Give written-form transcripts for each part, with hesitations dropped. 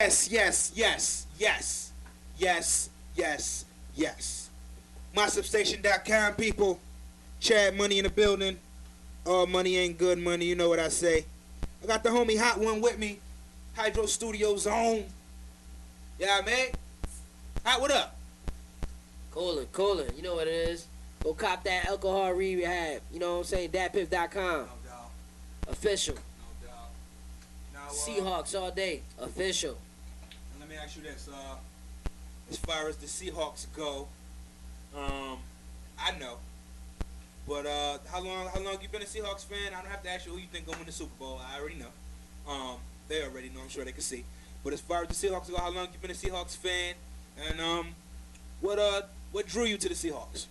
Yes, yes, yes, yes, yes, yes, yes. MySubstation.com, people. Chad Money in the building. All money ain't good money, you know what I say. I got the homie Hot One with me. Hydro Studio Zone. Yeah, man. Hot, what up? Coolin'. You know what it is. Go cop that alcohol rehab. You know what I'm saying? DatPiff.com. No doubt. Official. No doubt. Now, Seahawks all day. Official. and let me ask you this. As far as the Seahawks go, I know. But how long you been a Seahawks fan? I don't have to ask you who you think gonna win the Super Bowl. I already know. They already know. I'm sure they can see. But as far as the Seahawks go, how long you been a Seahawks fan? And what drew you to the Seahawks?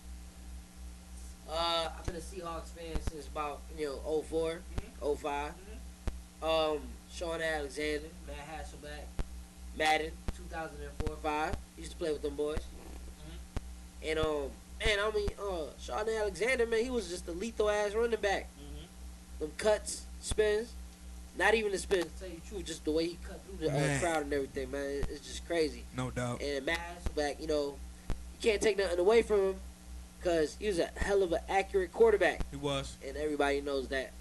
I've been a Seahawks fan since about, 04, 05. Sean Alexander, Matt Hasselbeck, Madden, 2004, 5. Used to play with them boys. And Sean Alexander, man, he was just a lethal ass running back. Them cuts, spins, not even the spins. To tell you the truth, just the way he cut through the crowd and everything, man, it's just crazy. No doubt. And Matt Hasselbeck, you can't take nothing away from him because he was a hell of an accurate quarterback. He was. And everybody knows that.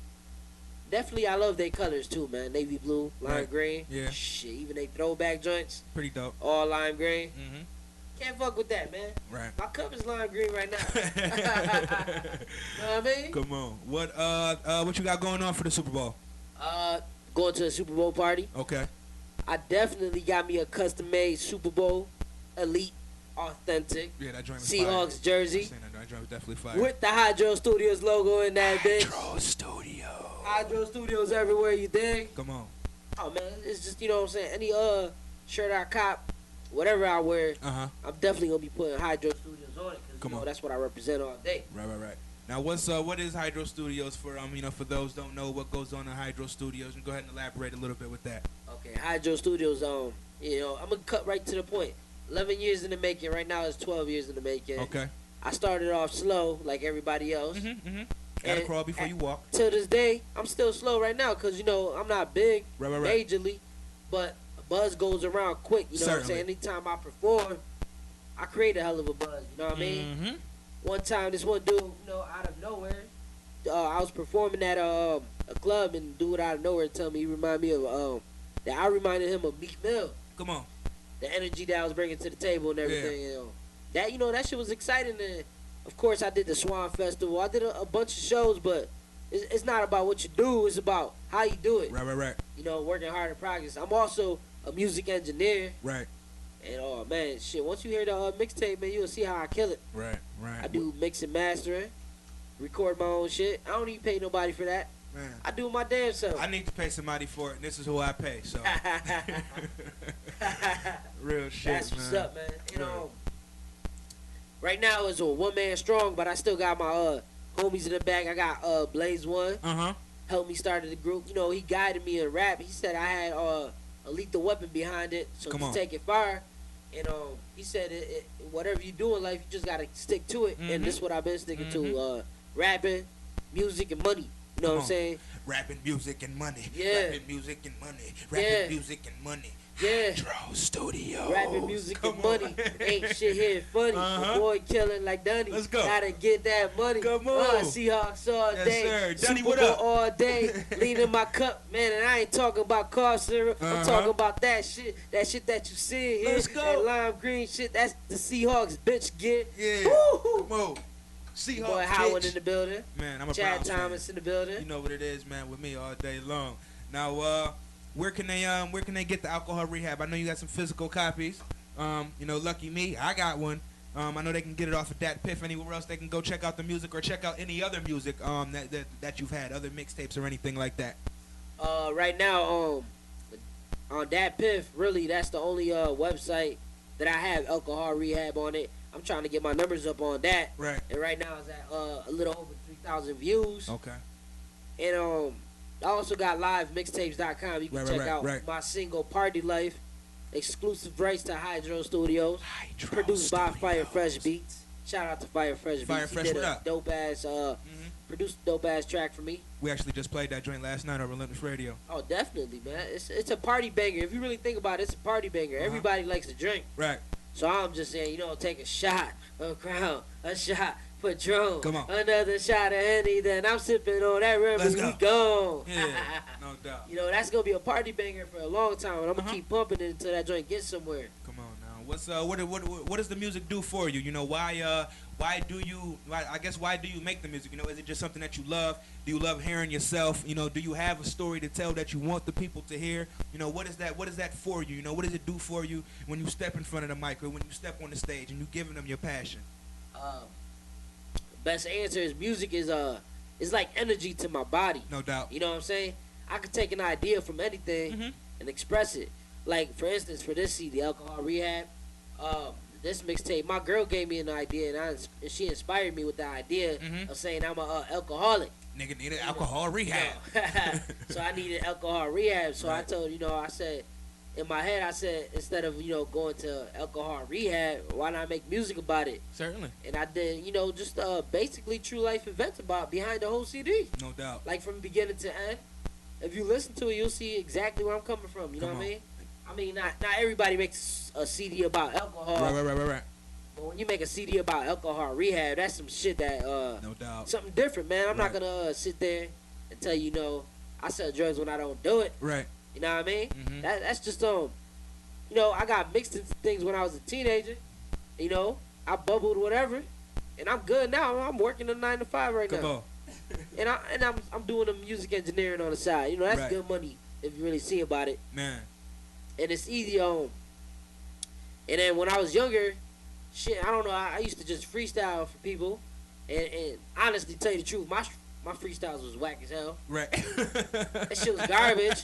Definitely, I love their colors too, man. Navy blue, lime green. Yeah. Shit, even they throwback joints, Pretty dope. all lime green. Mm-hmm. Can't fuck with that, man. Right. My cup is lime green right now. You know what I mean? Come on. What you got going on for the Super Bowl? Going to a Super Bowl party. Okay. I definitely got me a custom-made Super Bowl Elite Authentic Yeah, that joint was Seahawks fire. jersey That joint was definitely fire. with the Hydro Studios logo in that bitch. Hydro Studio. Hydro Studios everywhere, you dig? Come on. Oh man, it's just, you know what I'm saying, any shirt I cop, whatever I wear, Uh-huh. I'm definitely gonna be putting Hydro Studios on it because Come on. that's what I represent all day. Right. Now, what is Hydro Studios for? For those don't know what goes on in Hydro Studios, and go ahead and elaborate a little bit with that. Okay, Hydro Studios, I'm gonna cut right to the point. 11 years in the making. Right now it's 12 years in the making. Okay. I started off slow like everybody else. Gotta And crawl before you walk. Till this day, I'm still slow right now because, I'm not big Right. majorly, but a buzz goes around quick. You know what I'm saying? Anytime I perform, I create a hell of a buzz. You know what I mean? Mm-hmm. One time, this one dude, out of nowhere, I was performing at a club, and dude out of nowhere tell me he reminded me of that I reminded him of Meek Mill. Come on. The energy that I was bringing to the table and everything. That shit was exciting. And of course, I did the Swan Festival. I did a bunch of shows, but it's not about what you do. It's about how you do it. Right. Working hard in progress. I'm also a music engineer. Right. And man, shit. Once you hear the mixtape, man, you'll see how I kill it. Right. I do mix and mastering, record my own shit. I don't even pay nobody for that. Man. I do my damn self. I need to pay somebody for it, and this is who I pay. So. Real shit, That's what's man. up, man. Right now it's a one man strong, but I still got my homies in the back. I got Blaze One. Helped me start the group. He guided me in rap. He said I had a lethal weapon behind it, so Come just on. take it fire. And he said whatever you do in life, you just gotta stick to it. And this is what I've been sticking to: rapping, music, and money. You know what I'm saying? Rapping, music, and money. Yeah. Rapping, music, and money. Rapping, music, and money. Yeah. Hydro Studios. Rapping, music, Come and on. money. Ain't shit here funny. The boy killing like Dunny. Let's go. Gotta get that money. Come on. Seahawks all Yes, day. sir. Dunny, Super what Bowl up? all day. Lean in my cup, man. And I ain't talking about cough syrup. I'm talking about that shit. That shit that you see here. Let's go. That lime green shit. That's the Seahawks bitch get. Yeah. Woo-hoo. Come on. Seahawks, Boy Howard bitch. in the building. Man, I'm a Chad Browns Thomas fan. in the building. You know what it is, man, with me all day long. Now, where can they get the alcohol rehab? I know you got some physical copies. Lucky me, I got one. I know they can get it off of DatPiff. Anywhere else they can go check out the music or check out any other music that you've had, other mixtapes or anything like that. Right now, on DatPiff, really, that's the only website that I have alcohol rehab on it. I'm trying to get my numbers up on that. Right. And right now it's at a little over 3,000 views. Okay. And I also got livemixtapes.com. You can check out my single Party Life, exclusive rights to Hydro Studios, produced by Fire Fresh Beats. Shout out to Fire Fresh Beats. Fire Fresh, he did what a up? dope ass produced a dope ass track for me. We actually just played that joint last night on Relentless Radio. Oh, definitely, man. It's a party banger. If you really think about it, it's a party banger. Everybody likes to drink. Right. So I'm just saying, take a shot of Crown, a shot Patron, Come on. another shot of Henny, then I'm sipping on that river. Let's We go. gone. Yeah, no doubt. That's gonna be a party banger for a long time, and I'm gonna Uh-huh. keep pumping it until that joint gets somewhere. Come on now. What does the music do for you? Why do you make the music? Is it just something that you love? Do you love hearing yourself? Do you have a story to tell that you want the people to hear? What is that for you? What does it do for you when you step in front of the mic or when you step on the stage and you giving them your passion? Best answer is music is it's like energy to my body. No doubt. You know what I'm saying? I could take an idea from anything and express it. Like, for instance, for this CD, Alcohol Rehab, this mixtape, my girl gave me an idea, and she inspired me with the idea of saying I'm a alcoholic. Nigga needed alcohol rehab. So I needed alcohol rehab. So Right. I told, I said, in my head, I said, instead of, going to alcohol rehab, why not make music about it? Certainly. And I did, just basically true life events behind the whole CD. No doubt. Like from beginning to end. If you listen to it, you'll see exactly where I'm coming from. You know what I mean? I mean, not everybody makes a CD about alcohol. Right. But when you make a CD about alcohol rehab, that's some shit that No doubt. something different, man. I'm not Right. gonna sit there and tell you, I sell drugs when I don't do it. Right. You know what I mean? Mhm. That's just I got mixed into things when I was a teenager. I bubbled whatever, and I'm good now. I'm working a 9 to 5 right Come now. on. And I'm doing the music engineering on the side. That's Right. good money if you really see about it. Man. And it's easy on. And then when I was younger, shit, I don't know. I used to just freestyle for people, and honestly, tell you the truth, my freestyles was whack as hell. Right. That shit was garbage.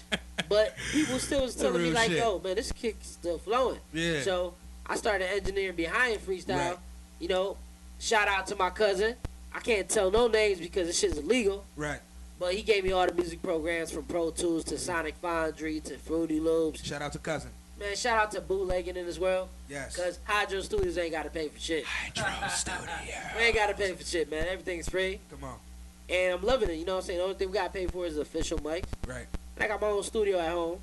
But people still was telling me Real like, shit. "Yo, man, this kick's still flowing." Yeah. So I started engineering behind freestyle. Right. Shout out to my cousin. I can't tell no names because this shit's illegal. Right. But he gave me all the music programs from Pro Tools to Sonic Foundry to Fruity Loops. Shout out to cousin. Man, shout out to bootlegging in this world. Yes. Cause Hydro Studios ain't gotta pay for shit. Hydro Studio. We ain't gotta pay for shit, man. Everything's free. Come on. And I'm loving it, you know what I'm saying? The only thing we gotta pay for is the official mics. Right. And I got my own studio at home.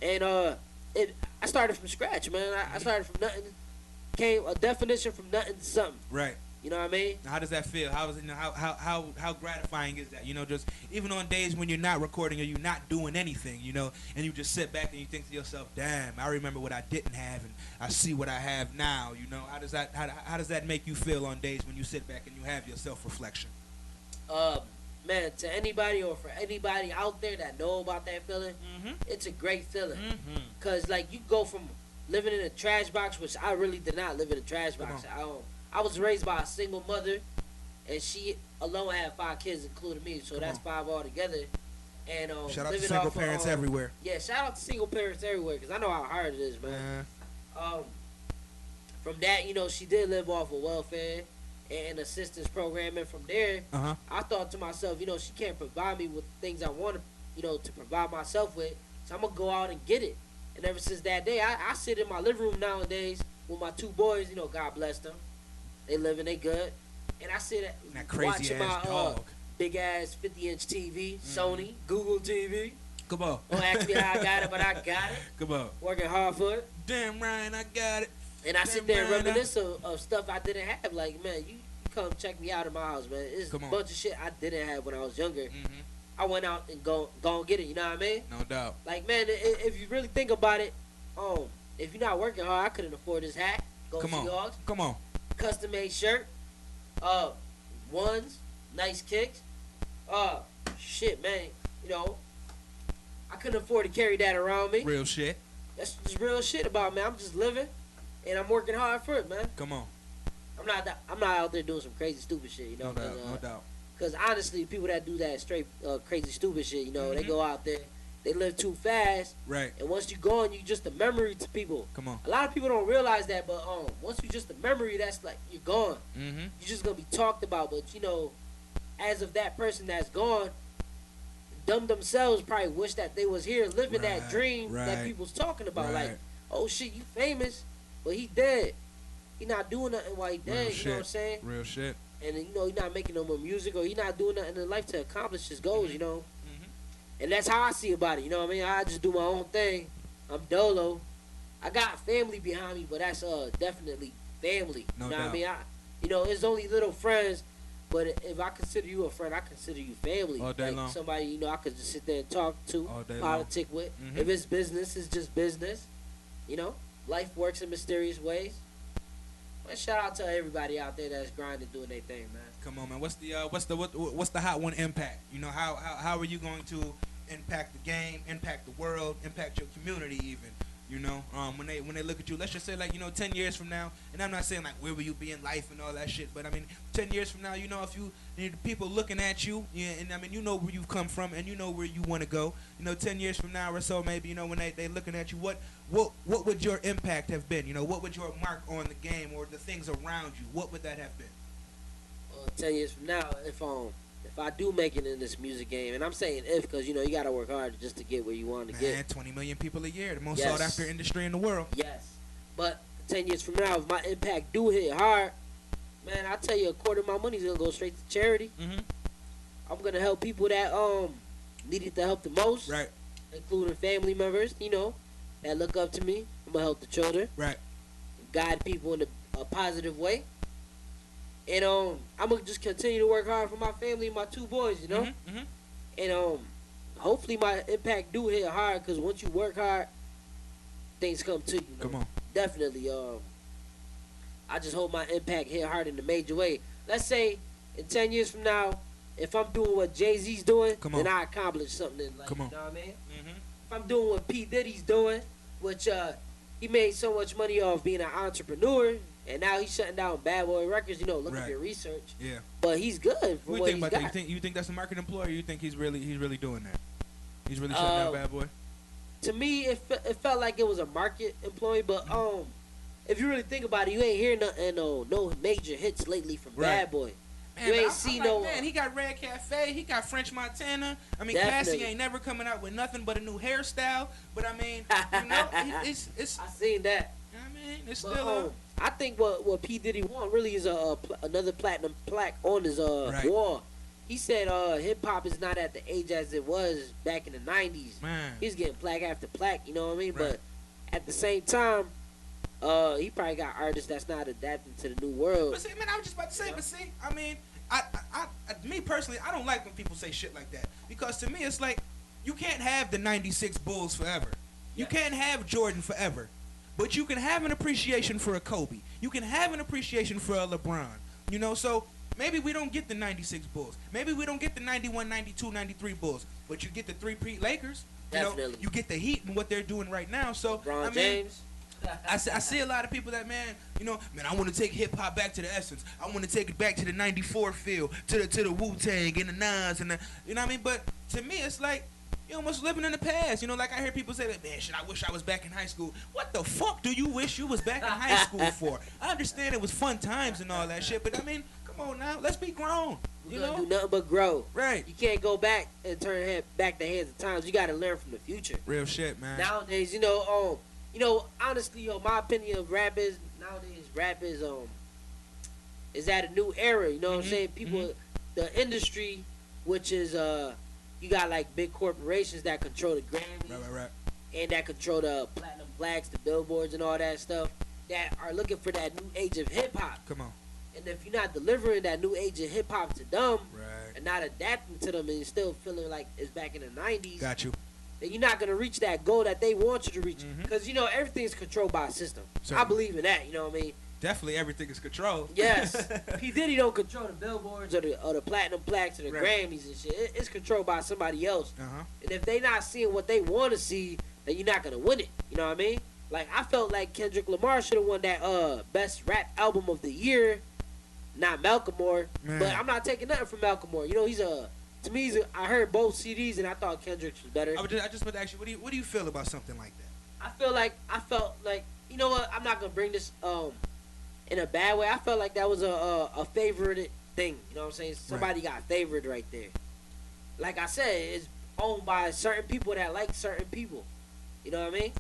And I started from scratch, man. I started from nothing. Came a definition from nothing to something. Right. You know what I mean? Now, how does that feel? How gratifying is that? Just even on days when you're not recording or you're not doing anything, and you just sit back and you think to yourself, "Damn, I remember what I didn't have, and I see what I have now." How does that make you feel on days when you sit back and you have your self-reflection? Man, to anybody or for anybody out there that know about that feeling, it's a great feeling. Cause like you go from living in a trash box, which I really did not live in a trash box. I was raised by a single mother, and she alone had 5 kids, including me. So that's 5 altogether. And Shout out to living single off of, parents everywhere. Yeah, shout out to single parents everywhere, cause I know how hard it is, man. From that, she did live off of welfare and assistance program, and from there, I thought to myself, she can't provide me with things I want to provide myself with, so I'm gonna go out and get it. And ever since that day, I sit in my living room nowadays with my 2 boys. God bless them, they living, they good, and I sit That crazy watching ass my dog. big ass 50-inch TV, Sony, Google TV. Come on. Don't ask me how I got it, but I got it. Come on. Working hard for it. Damn, Ryan, I got it. And I sit there and Damn, Ryan, reminisce of stuff I didn't have. Like, man, you come check me out in my house, man. It's a Come on. bunch of shit I didn't have when I was younger. I went out and go and get it, you know what I mean? No doubt. Like, man, if you really think about it, if you're not working hard, I couldn't afford this hat. Go Come on. Seahawks. Come on. Custom made shirt. Ones, nice kicks. Shit, man. I couldn't afford to carry that around me. Real shit. That's just real shit about me. I'm just living, and I'm working hard for it, man. Come on. I'm not out there doing some crazy stupid shit, No doubt. No doubt. Because honestly, people that do that straight crazy stupid shit, they Mhm. go out there, they live too fast, Right. and once you gone, you just a memory to people. Come on. A lot of people don't realize that, but once you just a memory, that's like you're gone. Mm-hmm. You're just gonna be talked about. But as of that person that's gone, them themselves probably wish that they was here living that Right, dream that right, people's talking about. right. Like, oh shit, you famous, but he dead. He not doing nothing while he dead. Real You know shit. what I'm saying? Real shit. and you know, he's not making no more music, or he's not doing nothing in life to accomplish his goals, you know. And that's how I see about it, you know what I mean? I just do my own thing. I'm dolo. I got family behind me, but that's definitely family. No you know doubt. what I mean? You know, it's only little friends, but if I consider you a friend, I consider you family. All day like long. somebody, you know, I could just sit there and talk to, All day politic with. Mhm. If it's business, it's just business. You know, life works in mysterious ways. But shout out to everybody out there that's grinding, doing their thing, man. Come on, man. What's the hot one impact? You know, how are you going to impact the game, impact the world, impact your community even? You know, when they look at you, let's just say, like, you know, 10 years from now, and I'm not saying like where will you be in life and all that shit, but I mean 10 years from now, you know, if you need people looking at you, yeah, and I mean, you know where you've come from and you know where you want to go. You know, 10 years from now or so, maybe, you know, when they looking at you, what would your impact have been? You know, what would your mark on the game or the things around you? What would that have been? 10 years from now, if I do make it in this music game, and I'm saying if, because, you know, you got to work hard just to get where you want to Man, get. 20 million people a year, the most Yes. sought after industry in the world. Yes. But 10 years from now, if my impact do hit hard, man, I tell you, a quarter of my money's going to go straight to charity. Mm-hmm. I'm going to help people that needed the help the most, Right, including family members, you know, that look up to me. I'm going to help the children, right. guide people in a positive way. And I'm going to just continue to work hard for my family and my two boys, you know? Mm-hmm. And hopefully my impact do hit hard, because once you work hard, things come to you. You know? Come on. Definitely. I just hope my impact hit hard in a major way. Let's say in 10 years from now, if I'm doing what Jay-Z's doing, Come on. then I accomplished something in life. Come on. You know what I mean? Mm-hmm. If I'm doing what P. Diddy's doing, which he made so much money off being an entrepreneur, and now he's shutting down Bad Boy Records. You know, look Right. at your research. Yeah. But he's good for What do you what think he's about got. that? You think that's a marketing ploy, or you think he's really doing that? He's really shutting down Bad Boy. To me, it felt like it was a market employee, but if you really think about it, you ain't hear nothing, no major hits lately from Right. Bad Boy. Man, You ain't I'm seen like, no- man, he got Red Cafe, he got French Montana. I mean, Definitely. Cassie ain't never coming out with nothing but a new hairstyle. But I mean, you know, it's I seen that. I mean, it's But, still I think what P. Diddy want really is another platinum plaque on his Right. wall. He said hip hop is not at the age as it was back in the 90s. man. He's getting plaque after plaque, you know what I mean? Right. But at the same time, he probably got artists that's not adapting to the new world. But see, man, I was just about to say, but see, I mean, I me personally, I don't like when people say shit like that, because to me, it's like you can't have the '96 Bulls forever. You Yes. can't have Jordan forever, but you can have an appreciation for a Kobe. You can have an appreciation for a LeBron. You know, so maybe we don't get the '96 Bulls. Maybe we don't get the '91, '92, '93 Bulls, but you get the three-peat Lakers. You know, Definitely. you get the Heat and what they're doing right now. So LeBron I mean, James. I see a lot of people that, man, you know, man, I want to take hip hop back to the essence. I want to take it back to the '94 feel, to the Wu-Tang and the Nas and the, you know what I mean? But to me, it's like you're almost living in the past. You know, like I hear people say that, man, shit, I wish I was back in high school. What the fuck do you wish you was back in high school for? I understand it was fun times and all that shit, but I mean, come on now, let's be grown. You You gonna know, do nothing but grow. right? You can't go back and turn back the hands of times. You got to learn from the future. Real shit, man. Nowadays, honestly, my opinion of rap is is at a new era. You know what I'm Mhm, saying? People, the industry, which is you got like big corporations that control the Grammys Right. and that control the platinum plaques, the billboards, and all that stuff. That are looking for that new age of hip hop. Come on. And if you're not delivering that new age of hip hop to them Right. and not adapting to them, and you're still feeling like it's back in the 90s, Got you. then you're not gonna reach that goal that they want you to reach. Mhm. Because everything's controlled by a system. I Certainly. believe in that. You know what I mean? Definitely everything is controlled. Yes. P Diddy don't control the billboards or the platinum plaques or the Right. Grammys and shit. It's controlled by somebody else. Uh-huh. And if they not seeing what they want to see, then you're not gonna win it. You know what I mean? Like I felt like Kendrick Lamar should have won that best rap album of the year, not Malcolm Moore. Man. But I'm not taking nothing from Malcolm Moore. You know, I heard both CDs and I thought Kendrick's was better. I just want to ask you, what do you feel about something like that? I felt like you know what? I'm not gonna bring this in a bad way. I felt like that was a favorite thing. You know what I'm saying? Somebody got favored right there. Like I said, it's owned by certain people that like certain people. You know what I mean?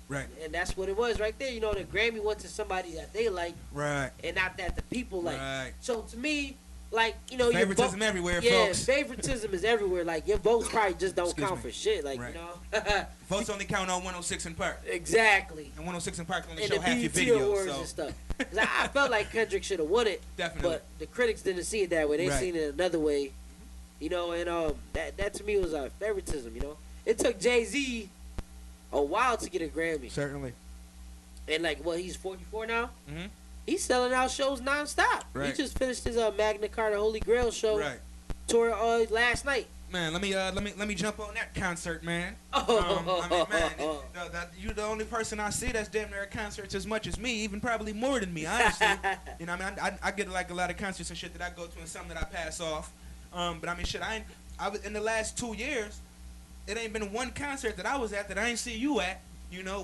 Right. And that's what it was right there. You know, the Grammy went to somebody that they like Right. and not that the people like. Right. So to me, like, you know, your Favoritism everywhere, yeah, folks. favoritism is everywhere. Like, your votes probably just don't Excuse count me. for shit. Like, Right. you know. Votes only count on 106 in Park. Exactly. And 106 in Park only And show the half your BET video. Awards So and stuff. 'Cause I felt like Kendrick should have won it, definitely. but the critics didn't see it that way. They Right. seen it another way. You know, and that to me was favoritism. You know, it took Jay-Z a while to get a Grammy, Certainly. and like, what, he's 44 now. Mm-hmm. He's selling out shows nonstop. Right. He just finished his Magna Carta Holy Grail show Right. tour last night. Man, let me jump on that concert, man. Oh, I mean, man, you're the only person I see that's damn near at concerts as much as me, even probably more than me, honestly. You know, I mean, I get like a lot of concerts and shit that I go to, and some that I pass off. But I mean, shit, I was in the last 2 years, it ain't been one concert that I was at that I ain't see you at. You know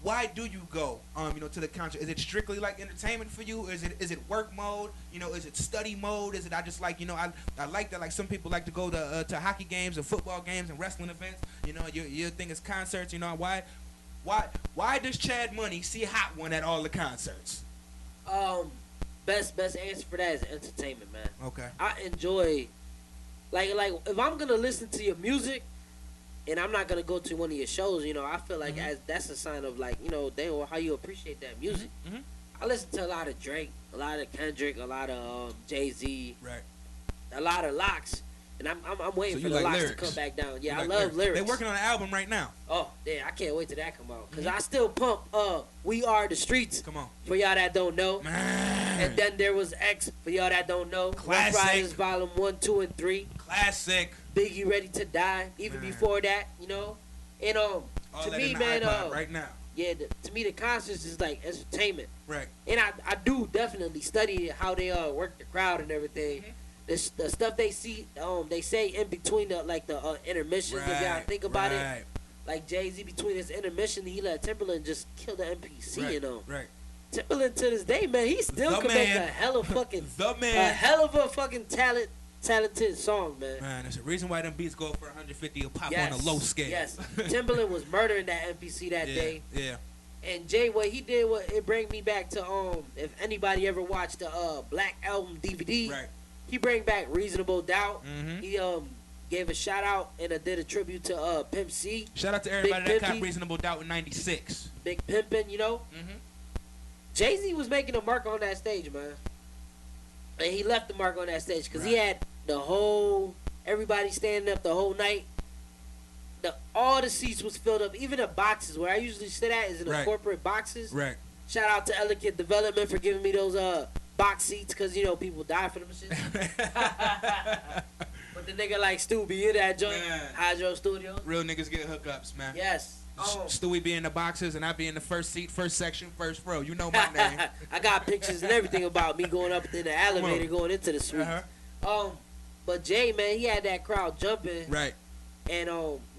why do you go you know, to the concert? Is it strictly like entertainment for you? Is it work mode? You know, is it study mode? Is it I just like, you know, I like that, like some people like to go to hockey games and football games and wrestling events. You know, your thing is concerts. You know, why does Chad Money see Hot One at all the concerts? Best answer for that is entertainment, man. Okay. I enjoy, like if I'm gonna listen to your music, and I'm not gonna go to one of your shows, you know, I feel like Mhm. as that's a sign of, like, you know, how you appreciate that music. Mhm. I listen to a lot of Drake, a lot of Kendrick, a lot of Jay-Z, Right. a lot of Locks, and I'm waiting So for you the like Locks lyrics. to come back down. Yeah, You I like love lyrics. They're working on an album right now. Oh, yeah, I can't wait till that come out, because Mhm. I still pump We Are the Streets Come on, for y'all that don't know. man. And then there was X for y'all that don't know. Rough Classic. Riders Volume 1, 2, and 3. Classic. Biggie Ready to Die. Even Man. before that, you know. And All to that me, in the man, iPod right now. yeah, to me the concerts is like entertainment. Right. And I do definitely study how they work the crowd and everything. Mhm. The stuff they say in between the intermissions. If y'all think about it, Right. like Jay-Z between his intermission, he let Timberland just kill the MPC. Right. You know, Right. Timberland to this day, man, he still The can make man. a hell of fucking The a man. hell of a fucking talented song, man. Man, there's a reason why them beats go for 150 a pop Yes, on a low scale. yes. Timberland was murdering that MPC that Yeah, day. yeah. And Jay, what he did, it bring me back to if anybody ever watched the Black Album DVD, Right. he bring back Reasonable Doubt. Mm-hmm. He gave a shout out and did a tribute to Pimp C, Shout out to everybody that Pimpy. got Reasonable Doubt in '96. Big Pimpin', you know. Mm-hmm. Jay-Z was making a mark on that stage, man. And he left the mark on that stage because he Right. had everybody standing up the whole night. All the seats was filled up, even the boxes where I usually sit at is in the Right. corporate boxes. Right. Shout out to Elegant Development for giving me those box seats because, you know, people die for them shit. But the nigga like Stu be in that joint, Man. Hydro Studios. Real niggas get hookups, man. Yes. Stewie be in the boxes and I be in the first seat, first section, first row. You know my name. I got pictures and everything about me going up in the elevator, going into the suite. Uh-huh. But Jay, man, he had that crowd jumping, Right. and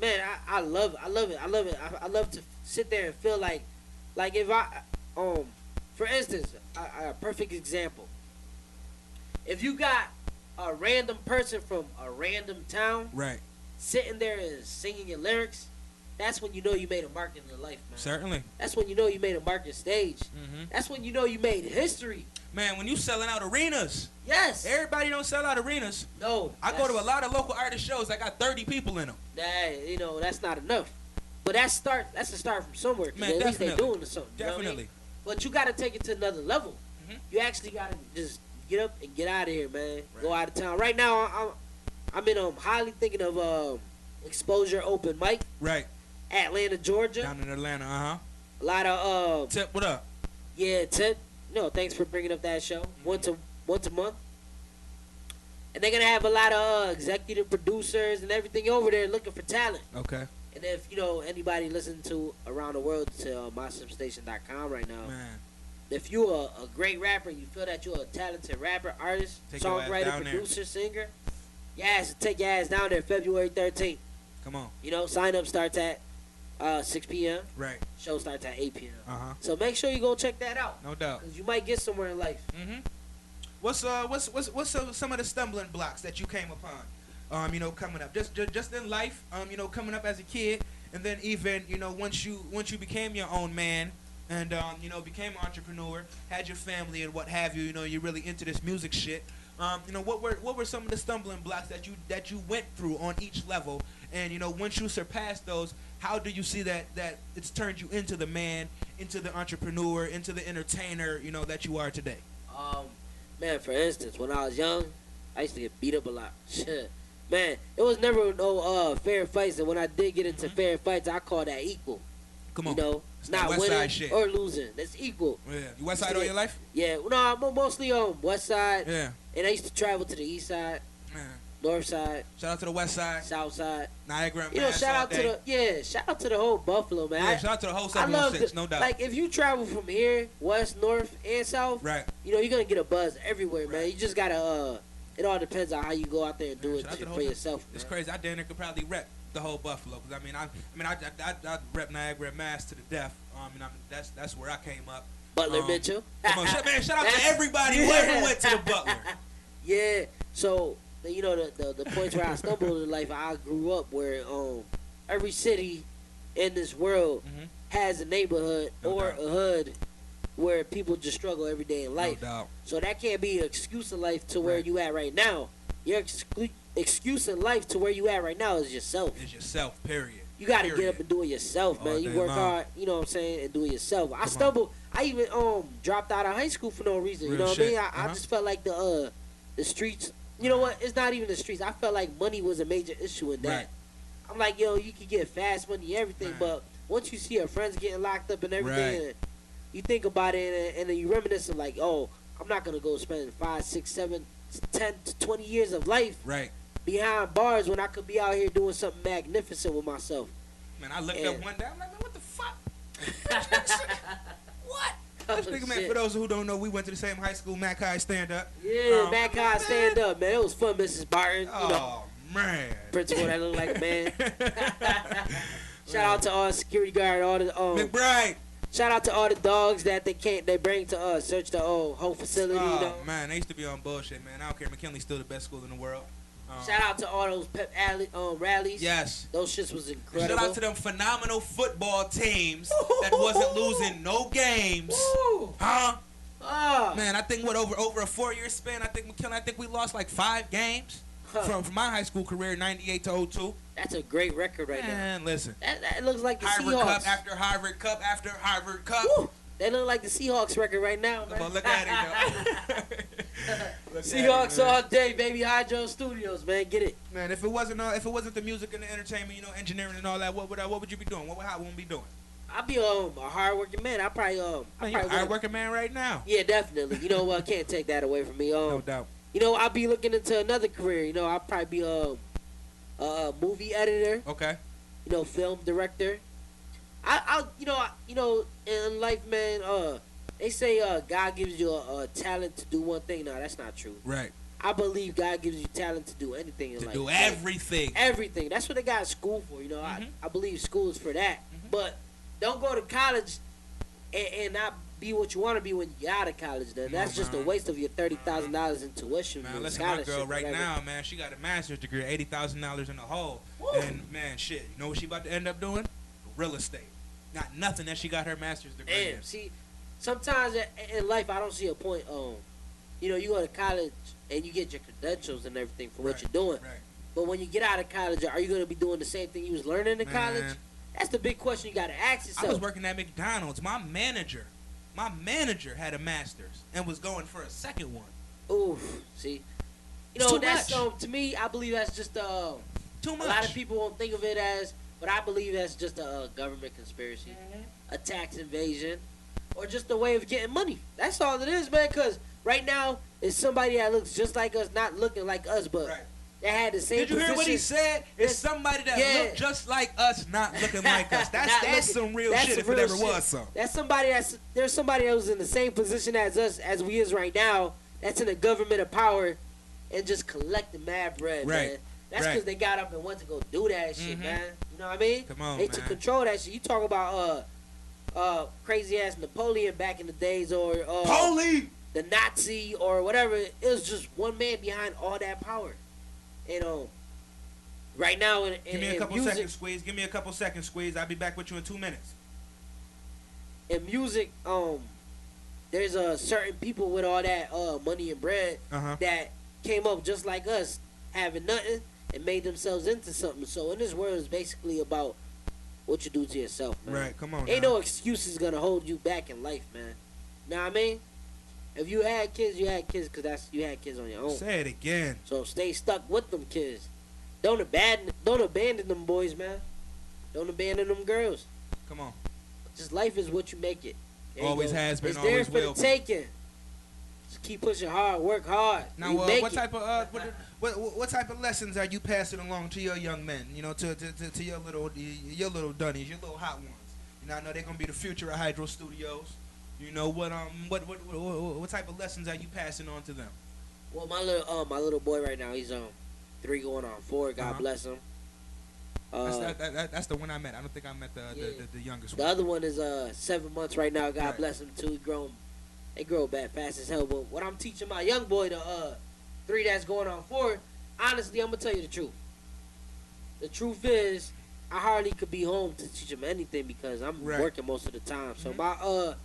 man, I love it. I love to sit there and feel like if for instance, a perfect example. If you got a random person from a random town Right. sitting there and singing your lyrics, that's when you know you made a mark in your life, man. Certainly. That's when you know you made a mark in stage. Mm-hmm. That's when you know you made history. Man, when you selling out arenas, Yes. everybody don't sell out arenas. No. I go to a lot of local artist shows. I got 30 people in them. That's not enough. But that's a start from somewhere. 'Cause Man, at least they definitely. doing something. You know what I mean? Definitely. But you got to take it to another level. Mhm. You actually got to just get up and get out of here, man. Right. Go out of town. Right now, I'm in highly thinking of Exposure Open Mic, Right. Atlanta, Georgia. Down in Atlanta. Uh-huh. A lot of Tip, what up? yeah, Ted. No, thanks for bringing up that show. Once a month. And they're gonna have a lot of executive producers and everything over there looking for talent. Okay. And if anybody listening to around the world to mysubstation.com right now, Man. if you're a great rapper, you feel that you're a talented rapper, artist, Take your ass songwriter, down there. producer, singer, yes, take your ass down there February 13th. Come on. Sign up starts at 6 p.m. Right. Show starts at 8 p.m. Uh-huh. So make sure you go check that out, No doubt. because you might get somewhere in life. Mm-hmm. What's some of the stumbling blocks that you came upon? Coming up, just in life, coming up as a kid, and then even once you became your own man, and you know, became an entrepreneur, had your family and what have you. You know, you're really into this music shit. You know, what were some of the stumbling blocks that you went through on each level? And you know, once you surpassed those, how do you see that it's turned you into the man, into the entrepreneur, into the entertainer, you know, that you are today? Man, for instance, when I was young, I used to get beat up a lot. Shit. Man, it was never no fair fights, and when I did get into fair fights, I call that equal. Come on. You know, It's that not West winning Side shit. or losing. That's equal. Yeah. You West Side all your life? Yeah, no, I'm mostly on West Side, Yeah. and I used to travel to the East Side, Man. North Side, Shout out to the West Side, South Side. Niagara and You know, Mass shout all out day. shout out to the whole Buffalo, man. Yeah, shout out to the whole I love 716, no doubt. Like, if you travel from here, west, north, and south, Right. you know, you're gonna get a buzz everywhere, man. Right. You just gotta it all depends on how you go out there and do Man, it shout out to the for whole- yourself. It's man. crazy. I damn near could probably rep the whole Buffalo, because I rep Niagara and Mass to the death. And that's where I came up. Butler Mitchell. Come on, shout out to everybody who ever went to the Butler. Yeah. So you know the points where I stumbled in life, I grew up where every city in this world Mhm. has a neighborhood No or doubt. a hood where people just struggle every day in life. No doubt. So that can't be an excuse in life to where Right. you at right now. Your excuse in life to where you at right now is yourself. It's yourself, period. You got to get Period. up and do it yourself, man. All You day work long. hard, you know what I'm saying, and do it yourself. I on. stumbled. I even dropped out of high school for no reason. You Real know what I shit. mean? I Uh-huh. just felt like the streets. You know what? It's not even the streets. I felt like money was a major issue in that. Right. I'm like, yo, you can get fast money, everything, Right. but once you see your friends getting locked up and everything, Right. and you think about it, and then you reminisce of like, oh, I'm not gonna go spend 5, 6, 7, 10 to 20 years of life Right. behind bars when I could be out here doing something magnificent with myself. Man, I looked Yeah. up one day. I'm like, man, what the fuck? What? This Oh, nigga, man, shit. for those who don't know, we went to the same high school, Mac High stand up. Yeah, Mac High, stand up, man. It was fun, Mrs. Barton. You know, Oh, man. principal that looked like a man. Shout out to all the security guard, all the McBride. shout out to all the dogs that they bring to search the whole facility. You Oh, know. man, they used to be on bullshit, man. I don't care. McKinley's still the best school in the world. Shout out to all those pep rallies. Yes. Those shits was incredible. Shout out to them phenomenal football teams that wasn't losing no games. Woo! Huh? Ah, Man, I think over a 4-year span, I think we lost like 5 games huh. from my high school career, 98 to 02. That's a great record right now. Man, listen. That looks like the Harvard Seahawks. Cup after Harvard Cup after Harvard Cup. Woo! They look like the Seahawks record right now, man. Come on, look at it, though. Look at Seahawks it, man. all day, baby. Hydro Studios, man. Get it. Man, if it wasn't the music and the entertainment, you know, engineering and all that, what would you be doing? What would we be doing? I'll be a hardworking man. I probably Man, you're a hard working man right now. Yeah, definitely. You know what? Can't take that away from me. No doubt. You know, I'll be looking into another career. You know, I'll probably be a movie editor. Okay. You know, film director. I'll you know in life, man. They say God gives you a talent to do one thing. No, that's not true. Right. I believe God gives you talent to do anything in To life. do Like, everything. everything. That's what they got school for. You know, Mhm. I believe school is for that. Mhm. But don't go to college and not be what you want to be when you're out of college. Then that's just a man. waste of your $30,000 in tuition. Man, and listen, my girl scholarship, right whatever. now, man, she got a master's degree, $80,000 in the hole. Woo. And man, shit, you know what she about to end up doing? Real estate. Not nothing that she got her master's degree Damn. in. See, sometimes in life I don't see a point. You know, you go to college and you get your credentials and everything for what Right, you're doing. Right. But when you get out of college, are you going to be doing the same thing you was learning in Man. college? That's the big question you got to ask I yourself. was working at McDonald's. My manager had a master's and was going for a second one. Oof. See, you It's know too that's much. to me. I believe that's just Too a much. lot of people won't think of it as, but I believe that's just a government conspiracy, a tax invasion, or just a way of getting money. That's all it is, man. Because right now it's somebody that looks just like us, not looking like us, but Right. that had the same. Did you hear what he position. said? It's Yes. somebody that Yeah. looked just like us, not looking like us. Not That's looking- some real that's shit some if it real ever shit. was some. That's somebody there's somebody that was in the same position as us as we is right now. That's in the government of power, and just collecting mad bread, Right. man. That's Right. because they got up and went to go do that shit, Mhm. man. You know what I mean? Come on, They man. took control of that shit. You talk about crazy ass Napoleon back in the days, or Holy! the Nazi or whatever. It was just one man behind all that power. You know, right now in Give me a couple music, seconds, Squeeze. Give me a couple seconds, Squeeze. I'll be back with you in 2 minutes. in music, there's certain people with all that money and bread that came up just like us, having nothing and made themselves into something. So in this world, it's basically about what you do to yourself, man. Right, come on. Ain't now. no excuses gonna hold you back in life, man. Know what I mean? If you had kids, you had kids because you had kids on your own. Say it again. So stay stuck with them kids. Don't abandon them boys, man. Don't abandon them girls. Come on. Just life is what you make it. There you Always go. has been, it's always there will for be. the taking. Just keep pushing hard, work hard. Now, You make what it. type of what type of lessons are you passing along to your young men? You know, to your little dunnies, your little hot ones. You know, I know they're gonna be the future of Hydro Studios. You know what type of lessons are you passing on to them? Well, my little boy right now, he's 3 going on 4. God bless him. That's the one I met. I don't think I met the youngest The one. other one is 7 months right now. God Right. bless him too. They grow back fast as hell. But what I'm teaching my young boy, the 3 that's going on 4, honestly, I'm gonna tell you the truth. The truth is, I hardly could be home to teach him anything because I'm Right. working most of the time. So Mhm. my fuck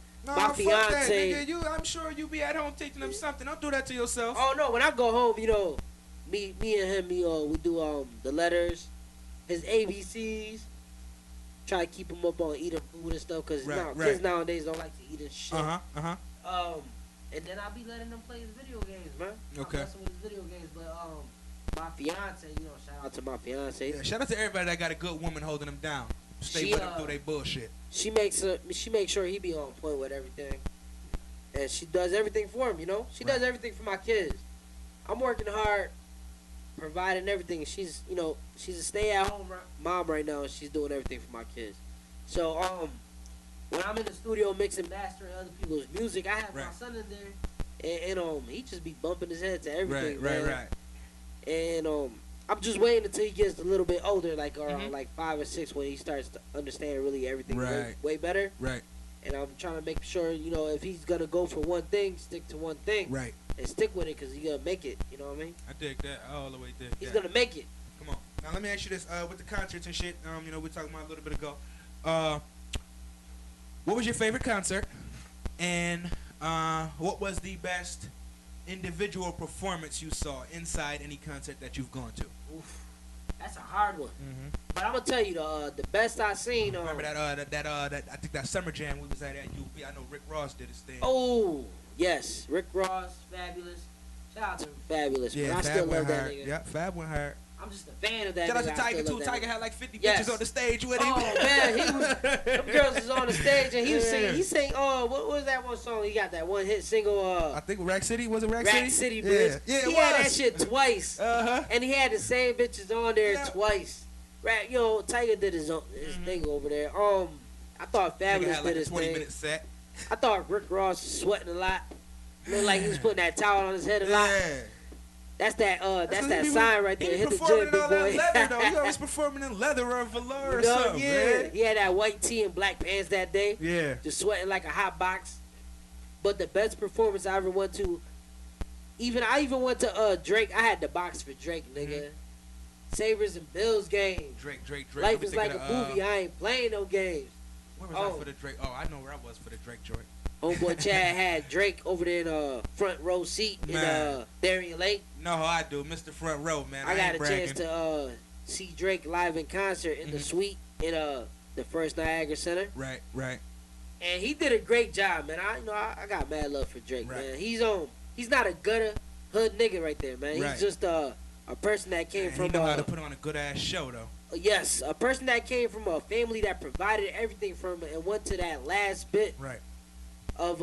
that, fiance. nigga. I'm sure you be at home teaching them something. Don't do that to yourself. Oh no, when I go home, me and him, we do the letters, his ABCs. Try to keep him up on eating food and stuff, cause Right. kids nowadays don't like to eat and shit. And then I'll be letting him play his video games, man. Okay. I'm messing with his video games, but my fiance, shout out to my fiance. Yeah, shout out to everybody that got a good woman holding them down. Stay with them through their bullshit. She makes sure he be on point with everything, and she does everything for him. She does everything for my kids. I'm working hard, providing everything. She's a stay-at-home mom right now, and she's doing everything for my kids. So when I'm in the studio mixing, mastering other people's music, I have my son in there, and he just be bumping his head to everything. Right. And I'm just waiting until he gets a little bit older, like around like 5 or 6, when he starts to understand really everything way better. Right. And I'm trying to make sure, if he's gonna go for one thing, stick to one thing. Right. And stick with it, because he's gonna make it. You know what I mean? I dig that. All the way dig He's that. gonna make it. Come on. Now let me ask you this: with the concerts and shit, we were talking about a little bit ago. What was your favorite concert, and what was the best individual performance you saw inside any concert that you've gone to? Oof. That's a hard one. Mm-hmm. But I'm gonna tell you the best I seen. Remember that I think that summer jam we was at UP. I know Rick Ross did his thing. Oh yes, Rick Ross, Fabulous. Shout out to Fabulous. Yeah, Man. I Fab still went love that hard. nigga. Yeah, Fab went hard. I'm just a fan of that. Shout out nigga. to I Tiger still too. love that Tiger nigga. had like 50 Yes. bitches on the stage with him. Oh man, them girls was on the stage and he was singing. Yeah. He sang. What was that one song? He got that one hit single. I think Rack City was it Rack City Bridge. Yeah, he it had that was. shit twice, and he had the same bitches on there Yeah. twice. Tiger did his thing over there. I thought Fabulous had like did a his 20 thing. minute set. I thought Rick Ross was sweating a lot. Looked like he was putting that towel on his head a lot. Yeah. That's that That's that sign right there. He Hit the performing gym, in big all boy. that leather though. He always performing in leather or velour or something, yeah. man. He had that white tee and black pants that day. Yeah. Just sweating like a hot box. But the best performance I ever went to, I even went to Drake. I had the box for Drake, nigga. Sabres and Bills game. Drake. Life is like a movie. I ain't playing no games. Where was I for the Drake? Oh, I know where I was for the Drake joint. Homeboy Chad had Drake over there in front row seat in Darien Lake. No, I do, Mr. Front Row, man. I got ain't a bragging. chance to see Drake live in concert in the suite in the First Niagara Center. Right. And he did a great job, man. I got mad love for Drake, man. He's not a gutter hood nigga right there, man. Right. He's just a person that came Man, from he know how to put on a good ass show though. yes, a person that came from a family that provided everything for him and went to that last bit Right. of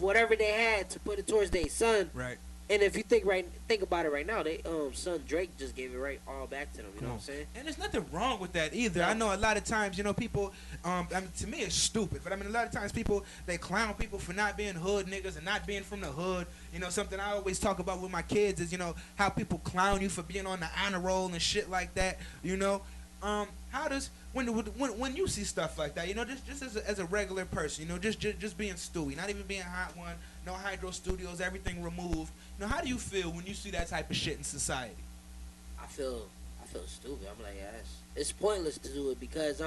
whatever they had to put it towards their son. Right. And if you think about it right now, they son Drake just gave it all back to them. You know what I'm saying? And there's nothing wrong with that either. No. I know a lot of times, people, to me it's stupid, but a lot of times people, they clown people for not being hood niggas and not being from the hood. Something I always talk about with my kids is, how people clown you for being on the honor roll and shit like that, how does, when you see stuff like that, just as a regular person, just being Stewie, not even being Hot One, no Hydro Studios, everything removed, how do you feel when you see that type of shit in society? I feel stupid. I'm like, yeah, it's pointless to do it because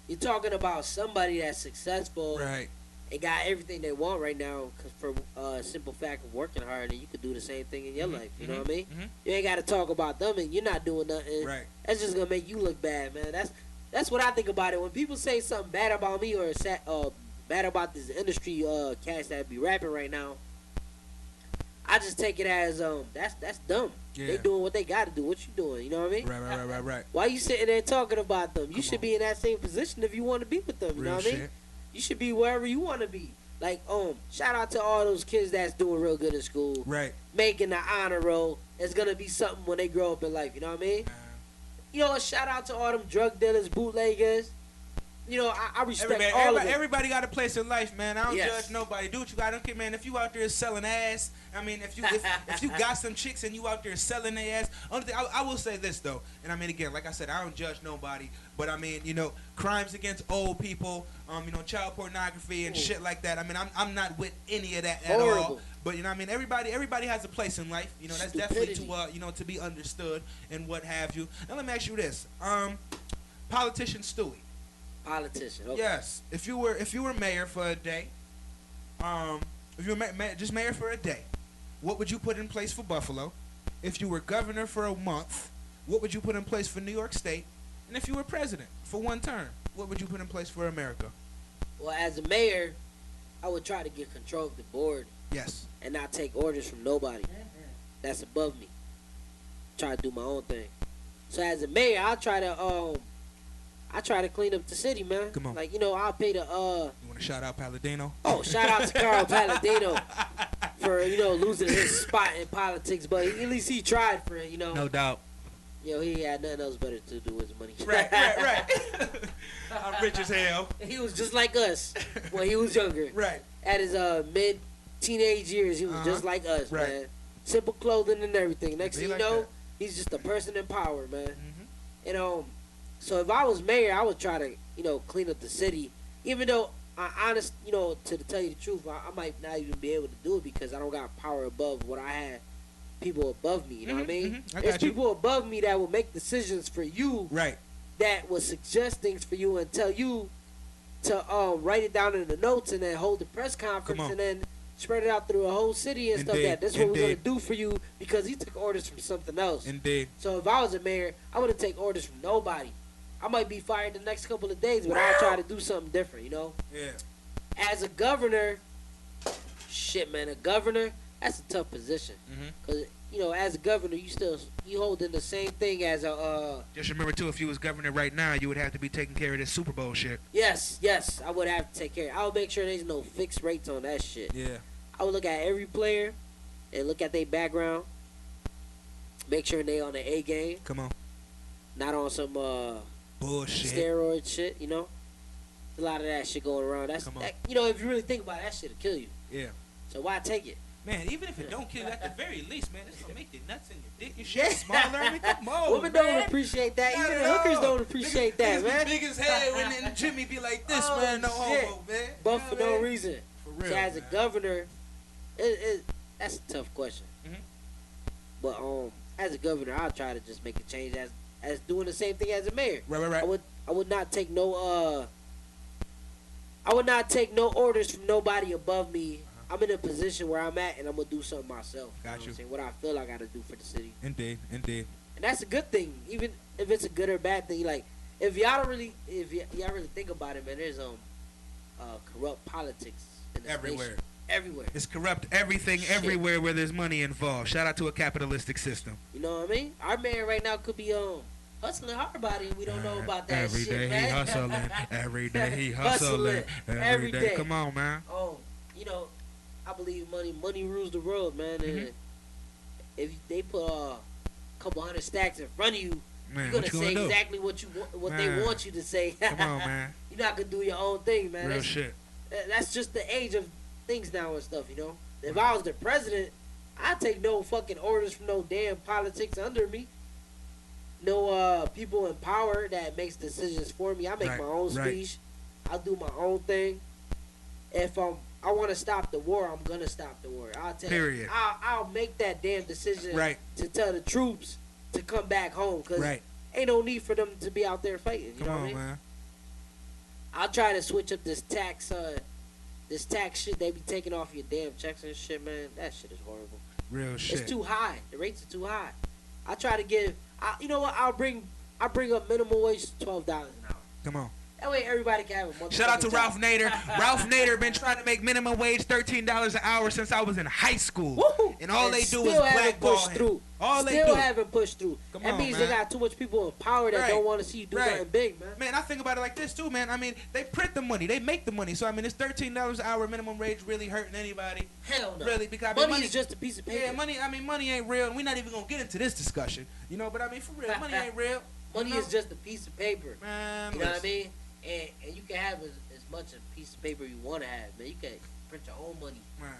You're talking about somebody that's successful Right. and got everything they want right now, cause for a simple fact of working hard, and you could do the same thing in your life. You know what I mean? Mhm. You ain't got to talk about them, and you're not doing nothing. Right. That's just gonna make you look bad, man. That's what I think about it. When people say something bad about me or bad about this industry, cats that be rapping right now, I just take it as that's dumb. Yeah. They doing what they got to do. What you doing? You know what I mean? Right. Why you sitting there talking about them? You Come should on. be in that same position if you want to be with them. You Real know what I mean? shit. You should be wherever you want to be. Like, shout out to all those kids that's doing real good in school, Right. making the honor roll. It's gonna be something when they grow up in life. You know what I mean? You know, shout out to all them drug dealers, bootleggers. You know, I respect all of them. Everybody got a place in life, man. I don't Yes. judge nobody. Do what you got. I don't care, man. If you out there selling ass, I mean, if you got some chicks and you out there selling their ass, only thing I will say this though, and I mean again, like I said, I don't judge nobody, but I mean, you know, crimes against old people, you know, child pornography and shit like that. I mean, I'm not with any of that at all. Horrible. But you know, what I mean, everybody has a place in life. You know, that's definitely Stupidity. to you know, to be understood and what have you. Now let me ask you this, politician Stewie. Politician. Okay. Yes, if you were mayor for a day, if you were just mayor for a day, what would you put in place for Buffalo? If you were governor for a month, what would you put in place for New York State? And if you were president for one term, what would you put in place for America? Well, as a mayor, I would try to get control of the board Yes. and not take orders from nobody that's above me. Try to do my own thing. So as a mayor, I try to clean up the city, man. Come on. Like, you know, I'll pay the You want to shout out Palladino? Oh, shout out to Carl Palladino for, you know, losing his spot in politics, but at least he tried for it, you know. No doubt. You know, he had nothing else better to do with his money. Right. I'm rich as hell. He was just like us when he was younger. Right. At his mid-teenage years, he was just like us, Right. man. Simple clothing and everything. Next Be thing you like know, that. he's just a person in power, man. Mm-hmm. And so if I was mayor, I would try to, you know, clean up the city. Even though, you know, to tell you the truth, I might not even be able to do it because I don't got power above what I had. People above me, you know what I mean? I There's got you. people above me that will make decisions for you, Right. that will suggest things for you and tell you to write it down in the notes and then hold the press conference Come on. and then spread it out through a whole city and stuff. Indeed, That this is what we're gonna indeed. do for you because he took orders from something else. Indeed. So if I was a mayor, I wouldn't take orders from nobody. I might be fired the next couple of days, but I'll try to do something different, you know? Yeah. As a governor, shit, man, a governor, that's a tough position. Mhm. Because, you know, as a governor, you holding the same thing as a, Just remember too, if you was governor right now, you would have to be taking care of this Super Bowl shit. yes, I would have to take care. I would make sure there's no fixed rates on that shit. Yeah. I would look at every player and look at their background, make sure they on the A game, Come on. not on some Bullshit. steroid shit, you know? A lot of that shit going around. Come on. That, you know, if you really think about it, that shit'll kill you. Yeah. So why take it? Man, even if it don't kill you, at the very least, man, it's gonna make your nuts and your dick and shit smaller. I mean, come on, Women man. don't appreciate that. Not Even at hookers all. don't appreciate that, Niggas be man. big as hell when Jimmy be like this, Oh, man. No shit. homo, man. But You for know what I no mean? reason. For real. So as a man. governor, that's a tough question. Mhm. But as a governor, I'll try to just make a change as doing the same thing as a mayor. Right. I would not take no orders from nobody above me. I'm in a position where I'm at, and I'm gonna do something myself. Got know you. What I'm saying? What I feel I gotta do for the city, Indeed. and that's a good thing. Even if it's a good or bad thing, like if y'all really think about it, man, there's corrupt politics in this Everywhere. nation. Everywhere. It's corrupt everything, Shit. everywhere where there's money involved. Shout out to a capitalistic system. You know what I mean? Our mayor right now could be hustling hard body, and we don't know about that Every shit, day man. he hustling. Every day he Hustling. hustling. Every day. Come on, man. You know, I believe money rules the world, man. And Mhm. if they put a couple hundred stacks in front of you, Man, you're gonna what you say gonna do? exactly what they Man. want you to say. Come on, man. You're not gonna do your own thing, man. Real That's, shit. that's just the age of things now and stuff, you know. If I was the president, I'd take no fucking orders from no damn politics under me. No people in power that makes decisions for me. I make Right, my own right. speech. I'll do my own thing. If I want to stop the war, I'm gonna stop the war. Period. I'll make that damn decision Right. to tell the troops to come back home, cause Right. ain't no need for them to be out there fighting. You Come know what I on, mean? man. I'll try to switch up this tax shit they be taking off your damn checks and shit, man. That shit is horrible. Real shit. It's too high. The rates are too high. I try to give. You know what? I bring up minimum wage to $12 an hour. Come on. That way everybody can have a motherfucking Shout out to job. Ralph Nader. Ralph Nader been trying to make minimum wage $13 an hour since I was in high school. Woo! And all And they do is still haven't blackball pushed him. through. All they Still do. haven't pushed through. Come That on, means man. they got too much people in power that Right. don't want to see you do Right. nothing big, man. Man, I think about it like this too, man. I mean, they print the money, they make the money. So I mean, it's $13 an hour minimum wage really hurting anybody? Hell no. Really? Because I mean, Money is just a piece of paper. yeah, money. I mean, money ain't real, and we're not even gonna get into this discussion, you know. But I mean, for real, money ain't real. Money you know? is just a piece of paper. Man, You know what I listen. mean? And you can have as much a piece of paper you want to have, man. You can print your own money. Man.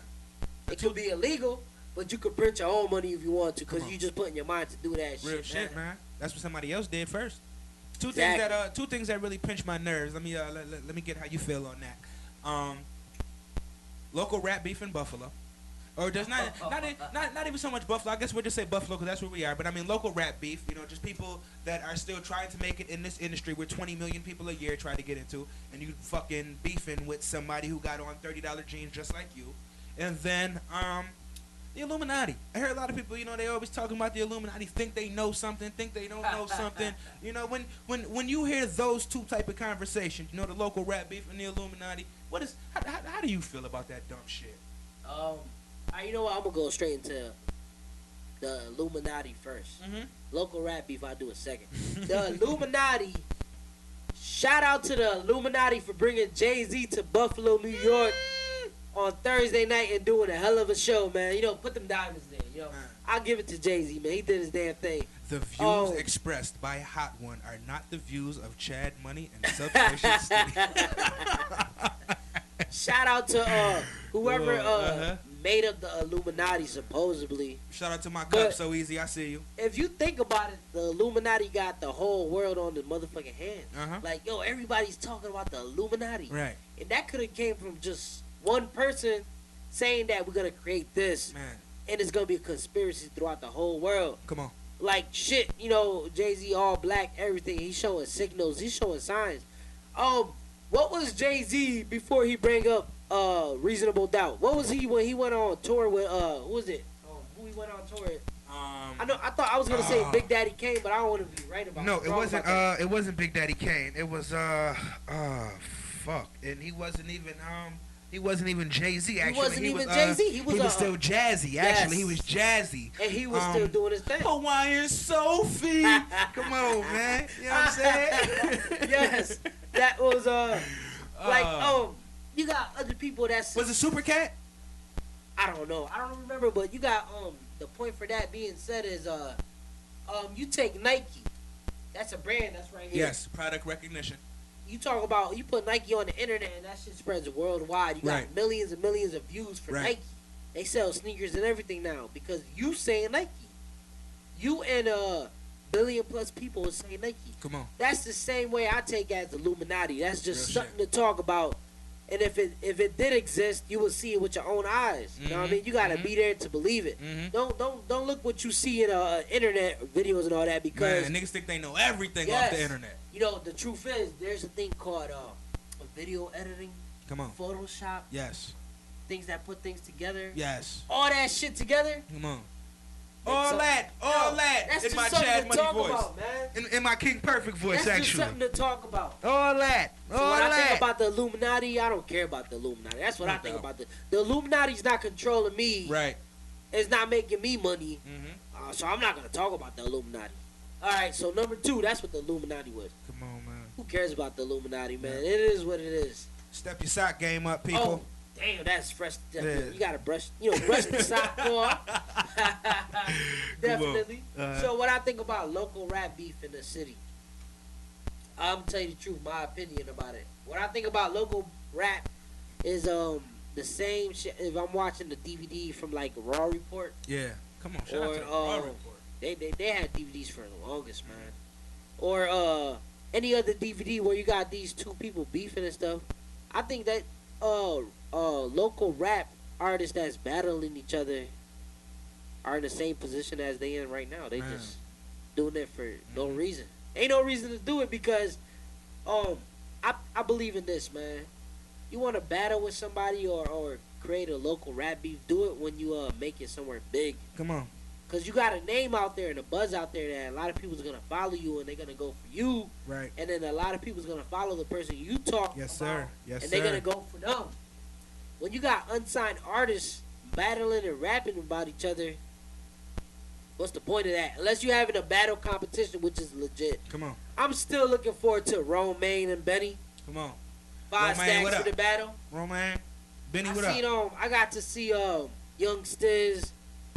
It could be illegal, but you could print your own money if you want to, Come because on. you just put in your mind to do that Real shit, shit, man. That's what somebody else did first. Exactly. Two things that really pinch my nerves. Let me get how you feel on that. Local rap beef in Buffalo, or just not even so much Buffalo. I guess we'll just say Buffalo because that's where we are. But I mean local rap beef. You know, just people that are still trying to make it in this industry where 20 million people a year try to get into, and you fucking beefing with somebody who got on $30 jeans just like you, and then the Illuminati. I hear a lot of people, you know, they always talking about the Illuminati, think they know something, think they don't know something. You know, when you hear those two type of conversations, you know, the local rap beef and the Illuminati, how do you feel about that dumb shit? You know what? I'm gonna go straight into the Illuminati first. Mm-hmm. Local rap beef, I'll do a second. The Illuminati. Shout out to the Illuminati for bringing Jay-Z to Buffalo, New York on Thursday night and doing a hell of a show, man. You know, put them diamonds there. You know, I'll give it to Jay-Z, man. He did his damn thing. The views expressed by Hot One are not the views of Chad Money and Substation Studio. Shout out to whoever Uh-huh. made up the Illuminati, supposedly. Shout out to my cup, But- so easy. I see you. If you think about it, the Illuminati got the whole world on the motherfucking hand. Uh-huh. Like, yo, everybody's talking about the Illuminati. Right, And that could have came from just one person saying that we're going to create this. man. And it's going to be a conspiracy throughout the whole world. Come on. Like, shit, you know, Jay-Z all black, everything. He's showing signals. He's showing signs. What was Jay-Z before he bring up Reasonable Doubt? What was he when he went on tour with, who was it? Who he went on tour with? I thought I was going to say Big Daddy Kane, but I don't want to be right about No, it. it Wrong wasn't. about that. It wasn't Big Daddy Kane. It was fuck, and he wasn't even Jay-Z. Actually, wasn't even Jay-Z. He was still Jazzy. Actually, he was Jazzy. And he was still doing his thing. Hawaiian Sophie. Come on, man. You know what I'm saying? Yes. That was, you got other people that's... Was it Super Cat? I don't know. I don't remember, but you got, the point for that being said is, you take Nike. That's a brand that's right here. Yes, product recognition. You talk about, you put Nike on the internet and that shit spreads worldwide. You got Right. millions and millions of views for Right. Nike. They sell sneakers and everything now because you saying Nike. You and billion plus people say Nike. Come on. That's the same way I take as Illuminati. That's just Real something to talk about. And if it did exist, you would see it with your own eyes. You know what I mean? You gotta be there to believe it. Don't look what you see in internet videos and all that because Man, niggas think they know everything off the internet. you know the truth is there's a thing called video editing, Come on. Photoshop, Yes. things that put things together. Yes. All that shit together. Come on. That's All that That's in just my something Chad to Money talk voice. about, man. In my King Perfect voice, That's just actually. something to talk about. All that. So All when I that. think about the Illuminati, I don't care about the Illuminati. That's what I think No. about. The Illuminati's not controlling me. Right. It's not making me money. Mm-hmm. So I'm not going to talk about the Illuminati. All right, so number 2, that's what the Illuminati was. Come on, man. Who cares about the Illuminati, man? Yeah. It is what it is. Step your sock game up, people. Oh, damn, that's fresh. Yeah. You got to brush the sock off. Definitely. So what I think about local rap beef in the city, I'm going to tell you the truth, my opinion about it. What I think about local rap is the same shit. If I'm watching the DVD from like Raw Report, Yeah. Come on. Shout out to the Or, Raw uh, Report. they had DVDs for the longest, man. Or any other DVD where you got these two people beefing and stuff. I think that local rap artists that's battling each other are in the same position as they in right now. They Man. just doing it for no reason. Ain't no reason to do it because I I believe in this, man. You want to battle with somebody or create a local rap beef, do it when you make it somewhere big. Come on. Cause you got a name out there and a buzz out there that a lot of people's gonna follow you and they're gonna go for you. Right. And then a lot of people's gonna follow the person you talk Yes, about. sir. Yes, and sir. they're gonna go for them. When you got unsigned artists battling and rapping about each other, what's the point of that? Unless you're having a battle competition, which is legit. Come on. I'm still looking forward to Romaine and Benny. Come on. Five Romaine, what stacks for up? the battle. Romaine. Benny, what I up? I got to see Young Stiz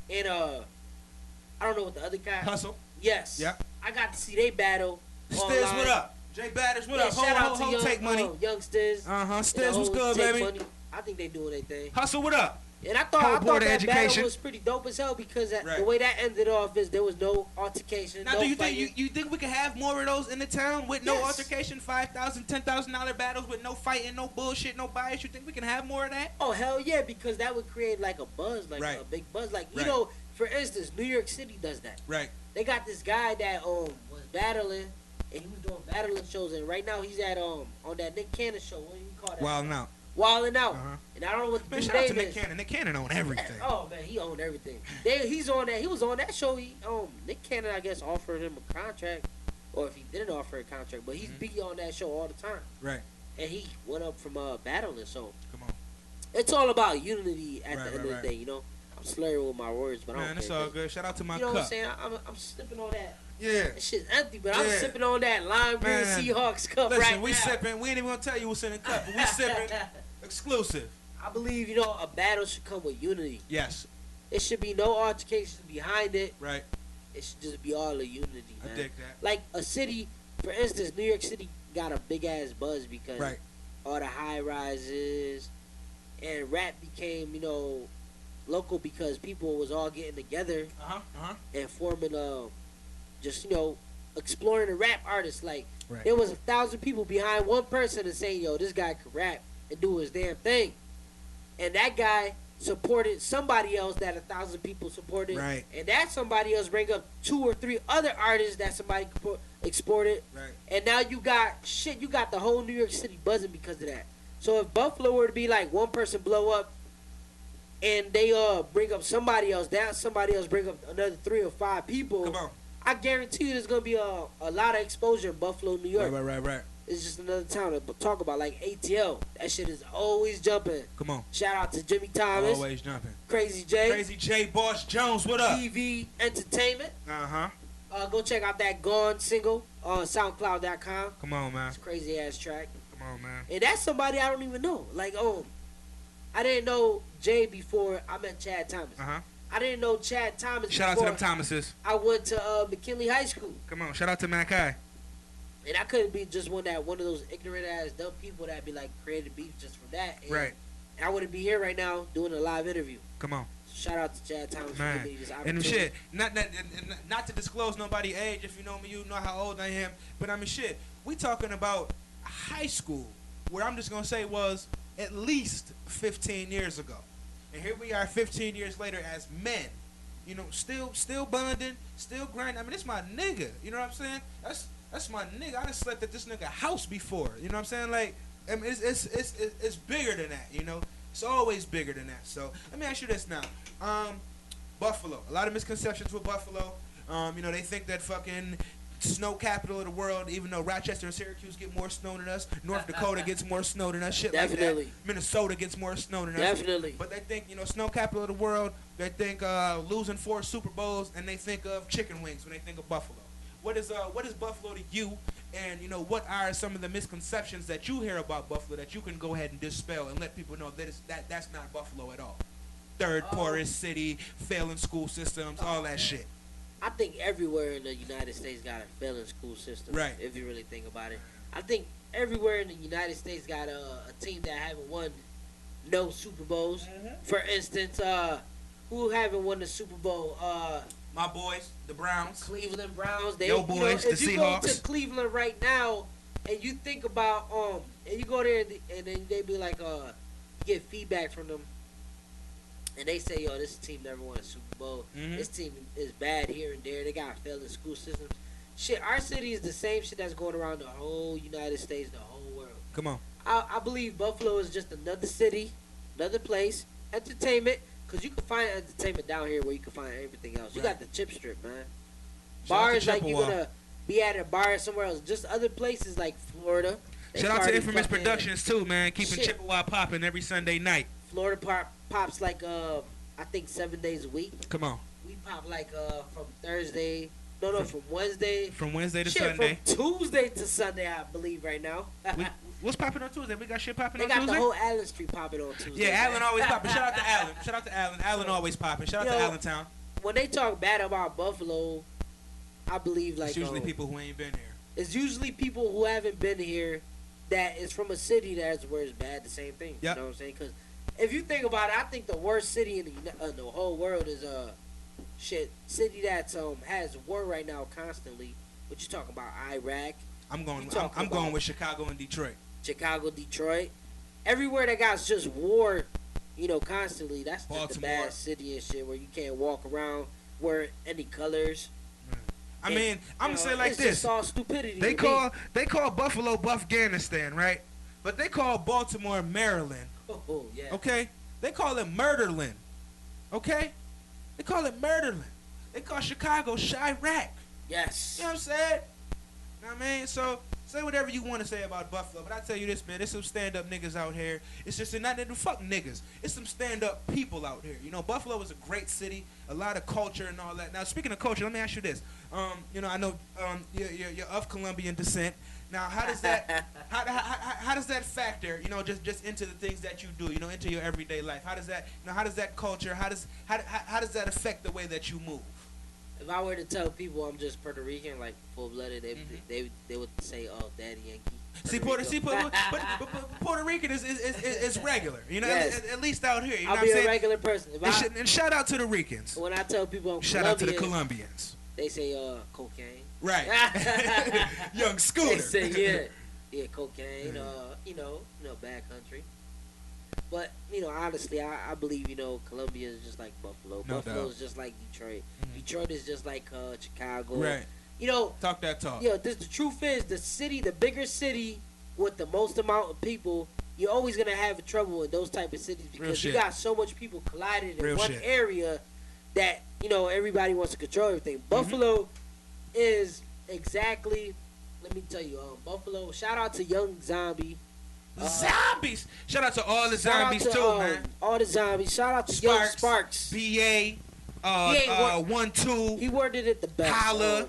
and I don't know what the other guy. Hustle. Yes. Yeah. I got to see they battle. Stiz, online. what up? Jay Badders, what Yeah, up? shout out to Young, Take Money. Young Stiz. Stiz, what's good, Take baby? Money. I think they doing their thing. Hustle, what up? And I Whole thought board of that education. battle was pretty dope as hell because Right. the way that ended off is there was no altercation. Now, no do you fighting. think you think we could have more of those in the town with no Yes. altercation, $5,000, $10,000 battles with no fighting, no bullshit, no bias? You think we can have more of that? Oh hell yeah, because that would create like a buzz, like Right. a big buzz. Like you Right. know, for instance, New York City does that. Right. They got this guy that was battling and he was doing battling shows and right now he's at on that Nick Cannon show. What do you call that? Wild now. Wildin' Out. Uh-huh. And I don't know what the Man, dude's shout out to name Nick is. Cannon. Nick Cannon on everything. Oh man, he owned everything. He's on that. He was on that show. Nick Cannon, I guess, offered him a contract, or if he didn't offer a contract, but he's be on that show all the time. Right. And he went up from battling. So Come on. it's all about unity at Right, the end right, of the day. You know, I'm slurring with my words, but I Man, don't it's care. all good. Shout out to my You know what I'm cup. saying? I'm sipping on that. Yeah. That shit's empty, but I'm Yeah. sipping on that lime green Man, Seahawks cup Listen, right we now. sipping. We ain't even gonna tell you what's in the cup, but we sipping exclusive. I believe a battle should come with unity. Yes. It should be no altercations behind it. Right. It should just be all a unity, man. I dig that. Like a city, for instance, New York City got a big ass buzz because Right. all the high rises and rap became, local because people was all getting together and forming just exploring the rap artists. Like Right. there was 1,000 people behind one person and saying, yo, this guy could rap and do his damn thing. And that guy supported somebody else that 1,000 people supported. Right. And that somebody else bring up 2 or 3 other artists that somebody exported. Right. And now you got the whole New York City buzzing because of that. So if Buffalo were to be like one person blow up and they bring up somebody else, that somebody else bring up another 3 or 5 people, Come on. I guarantee you there's gonna be a lot of exposure in Buffalo, New York. Right. It's just another town to talk about, like ATL. That shit is always jumping. Come on. Shout out to Jimmy Thomas, Always jumping. Crazy J, Crazy J, Boss Jones, what up? TV Entertainment. Uh-huh. Go check out that Gone single on SoundCloud.com. Come on, man. It's a crazy ass track. Come on, man. And that's somebody I don't even know. Like, I didn't know Jay before I met Chad Thomas. Uh-huh. I didn't know Chad Thomas Shout out to before them Thomases. I went to McKinley High School. Come on. Shout out to Mackay. And I couldn't be just one of those ignorant ass dumb people that be like created beef just from that. And Right. I wouldn't be here right now doing a live interview. Come on. Shout out to Chad Thomas for Man. giving me this And opportunity. shit, not to disclose nobody's age. If you know me, you know how old I am. But I mean, shit, we talking about high school, where I'm just gonna say was at least 15 years ago, and here we are 15 years later as men. Still bonding, still grinding. I mean, it's my nigga. You know what I'm saying? That's my nigga. I done slept at this nigga house before. You know what I'm saying? Like, I mean, it's bigger than that. It's always bigger than that. So let me ask you this now. Buffalo. A lot of misconceptions with Buffalo. They think that fucking snow capital of the world, even though Rochester and Syracuse get more snow than us, North Dakota gets more snow than us, shit Definitely. like that. Minnesota gets more snow than us. Definitely. But they think, snow capital of the world, they think losing 4 Super Bowls, and they think of chicken wings when they think of Buffalo. What is Buffalo to you? And, what are some of the misconceptions that you hear about Buffalo that you can go ahead and dispel and let people know that's not Buffalo at all? Third poorest city, failing school systems, all that shit. I think everywhere in the United States got a failing school system. Right. If you really think about it. I think everywhere in the United States got a team that haven't won no Super Bowls. For instance, who haven't won the Super Bowl? My boys, the Browns. Cleveland Browns. They, Yo boys, the if you go Seahawks. to Cleveland right now and you think about and you go there and then they be like you get feedback from them and they say, yo, this team never won a Super Bowl. This team is bad here and there. They got failing school systems. Shit, our city is the same shit that's going around the whole United States, the whole world. Come on. I believe Buffalo is just another city, another place, entertainment. Cause you can find entertainment down here where you can find everything else. You Right. got the Chip Strip, man. Shout out to Bars like you're Chippewa. gonna be at a bar somewhere else. Just other places like Florida. They Shout out to party Infamous fucking- Productions too, man. Keeping Shit. Chippewa popping every Sunday night. Florida pops like I think 7 days a week. Come on. We pop like from Thursday. No, from Wednesday. From Wednesday to Shit, Sunday. from Tuesday to Sunday, I believe right now. What's popping on Tuesday? We got shit popping They on got Tuesday? the whole Allen Street popping on Tuesday. Yeah, Allen man. always popping. Shout out to Allen. Shout out to Allen. Allen always popping. Shout out to Yo, Allentown. When they talk bad about Buffalo, I believe like It's usually um, people who ain't been here. It's usually people who haven't been here that is from a city that's where it's bad. The same thing. Yep. You know what I'm saying? Because if you think about it, I think the worst city in the whole world is city that's has war right now constantly. What you talking about? Iraq, I'm going. You talking I'm going about- with Chicago and Detroit. Chicago, Detroit, everywhere that got just war, constantly. That's just a Baltimore. bad city and shit where you can't walk around wear any colors. I And, mean, I'm gonna you know, say it like it's this. Just all stupidity. They to me. call Buffalo Buffganistan, right? But they call Baltimore Maryland. Oh yeah. Okay? They call it Murderland. Okay? They call it Murderland. They call Chicago Chirac. Yes. You know what I'm saying? You know what I mean? So, say whatever you want to say about Buffalo, but I tell you this, man, there's some stand-up niggas out here. It's just not that fuck niggas. It's some stand-up people out here. You know, Buffalo is a great city, a lot of culture and all that. Now, speaking of culture, let me ask you this. I know you're of Colombian descent. Now, how does that how does that factor, just into the things that you do, into your everyday life? How does that culture, how does that affect the way that you move? If I were to tell people I'm just Puerto Rican, like full blooded, they would say, "Oh, Daddy Yankee." But Puerto Rican is regular, Yes. at least out here. You know I'll what be I'm a saying? regular person. And shout out to the Ricans. When I tell people I'm Shout out to the Colombian, Colombians. they say cocaine. Right. Young Scooter. They say yeah, cocaine. Bad country. But honestly, I believe Colombia is just like Buffalo. No Buffalo doubt. is just like Detroit. Mhm. Detroit is just like Chicago. Right. Talk that talk. The truth is, the bigger city with the most amount of people, you're always gonna have trouble in those type of cities because you shit. got so much people collided in Real one shit. area that everybody wants to control everything. Mm-hmm. Buffalo is exactly. Let me tell you, Buffalo. Shout out to Young Zombie. Zombies. Shout out to all the Shout out zombies to, too, man. All the zombies. Shout out to Young Sparks. BA, ain't 1-2. He worded it the best. Holla.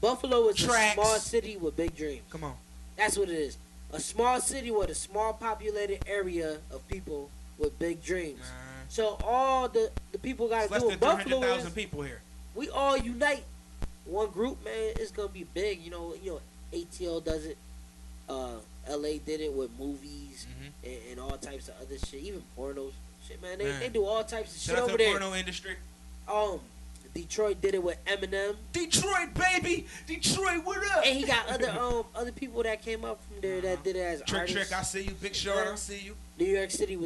Buffalo is Tracks. a small city with big dreams. Come on. That's what it is. A small city with a small populated area of people with big dreams. Man. So all the people got It's to less do than with Buffalo 300,000 is people here. we all unite. One group, man, it's gonna be big. ATL does it. LA did it with movies and all types of other shit, even pornos. Shit, man, they do all types of Shout shit out to over the there. porno industry. Detroit did it with Eminem, Detroit, baby. Detroit, what up? and he got other people that came up from there that did it as artists. Trick, I see you. Big Short, I see you. New York City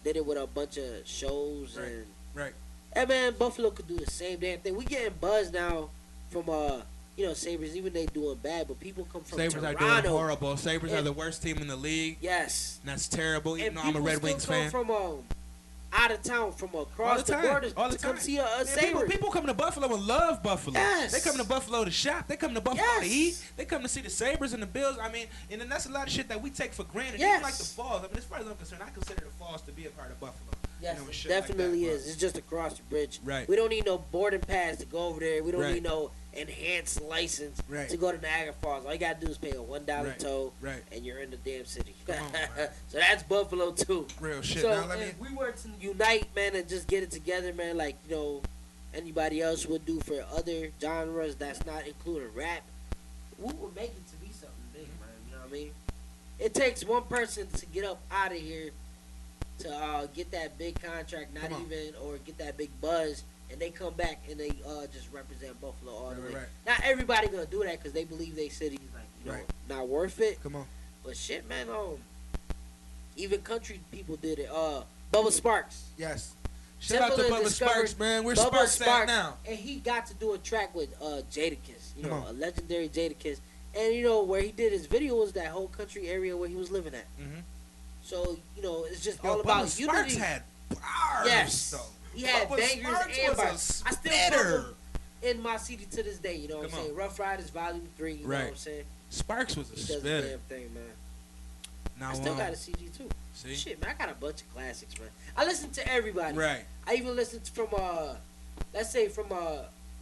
did it with a bunch of shows Right. and Right. and man, Buffalo could do the same damn thing. We getting buzz now from Sabres, even they doing bad, but people come from Sabres are Toronto. doing horrible. Sabres are And- the worst team in the league. Yes, And that's terrible, even and though I'm a people Red still Wings come fan. from out of town, from across the border all the to come time. see a Man, Sabres. people come to Buffalo and love Buffalo. Yes. They come to Buffalo to shop. They come to Buffalo Yes. to eat. They come to see the Sabres and the Bills. I mean, and then that's a lot of shit that we take for granted. Yes. Even like the Falls. I mean, as far as I'm concerned, I consider the Falls to be a part of Buffalo. Yes, and it shit like definitely that, is. but- It's just across the bridge. Right. We don't need no boarding pass to go over there. We don't Right. need no enhanced license Right. to go to Niagara Falls. All you gotta do is pay a $1 Right. toll, Right. and you're in the damn city. Come on, man. So that's Buffalo too. Real shit. So Now, let me. if we were to unite, man, and just get it together, man, like anybody else would do for other genres that's not including rap, we would make it to be something big, man. You know what I mean? It takes one person to get up out of here to get that big contract, not Come on. even, or get that big buzz, and they come back and they just represent Buffalo all the way. Right. Not everybody gonna do that because they believe they city's Right. not worth it. Come on. But shit, man, even country people did it. Bubba Sparks. Yes. Shout out to Timbaland Bubba discovered Sparks, man. Where's Bubba Sparks at now? And he got to do a track with Jadakiss, Come on. a legendary Jadakiss. And you know where he did his video was that whole country area where he was living at. Mhm. So you know it's just Yo, all Bubba about Sparks unity. had bars. Yes. Though. He had Bubba bangers Sparks and was a bars. I still spitter. put him in my CD to this day. You know what I'm Come on. saying? Rough Riders Volume 3. You know Right. what I'm saying? Sparks was a He does the spitter. damn thing, man. Now, I still got a CD too. see? Shit, man, I got a bunch of classics, man. I listen to everybody. Right. I even listen to from let's say from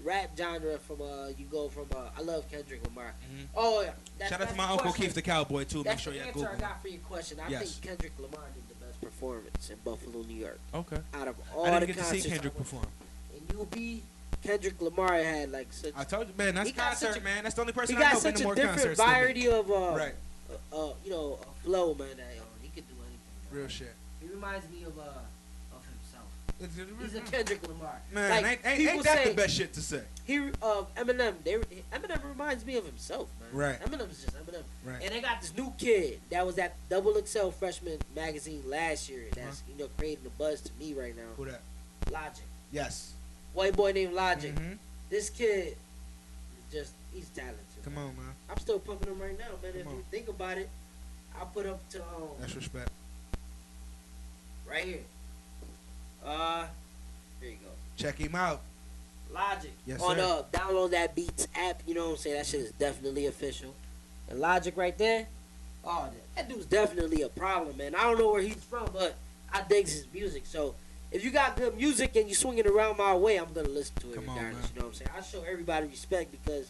rap genre from you go from I love Kendrick Lamar. Mhm. Oh yeah. Shout out to my uncle Keith the Cowboy too. Make That's sure the y'all answer Google I him. got for your question. I Yes. think Kendrick Lamar did the best performance in Buffalo, New York. Okay. Out of all I the didn't get to see concerts Kendrick I went perform. to. In UB, Kendrick Lamar had like such. I told you, man. That's He got concert, such a- man. That's the only He person I got know been such to a more different concerts than me. variety of Right. you know, a flow, man. That he could do anything. Man. Real shit. He reminds me of himself. He's a Man, Kendrick Lamar. ain't people that say, the best shit to say? Eminem. Eminem reminds me of himself, man. Right. Eminem's just Eminem. Right. And they got this new kid that was at Double XL Freshman Magazine last year. That's creating a buzz to me right now. Who that? Logic. Yes. White boy named Logic. Mhm. This kid, he's talented. Come on, man. I'm still pumping him right now, man. Come If on. you think about it, I put up to That's respect. right here. Here you go. Check him out. Logic. Yes, on sir. download that Beats app, you know what I'm saying? That shit is definitely official. And Logic right there, oh, that dude's definitely a problem, man. I don't know where he's from, but I dig his music. So if you got good music and you swinging around my way, I'm gonna listen to it Come on, regardless. man. You know what I'm saying? I show everybody respect because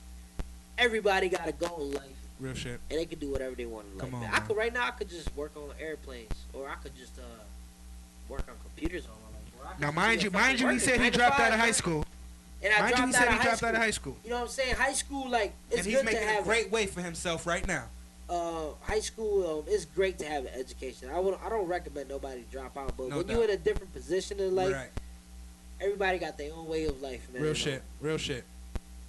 everybody got a goal in life Real shit. and they can do whatever they want in life. Come on, man. man. I could just work on airplanes, or I could just work on computers all my life. Or I could Now, just mind be a you, fucking he said worker, he 9 to dropped 5, out of high man. school. And I Mind you, dropped he said he out dropped out of high school. You know what I'm saying? High school, like, it's And he's good to making a have great way for himself right now. high school. It's great to have an education. I don't recommend nobody drop out, but No when doubt. you're in a different position in life, Right. everybody got their own way of life, man. Real you know? shit. Real shit.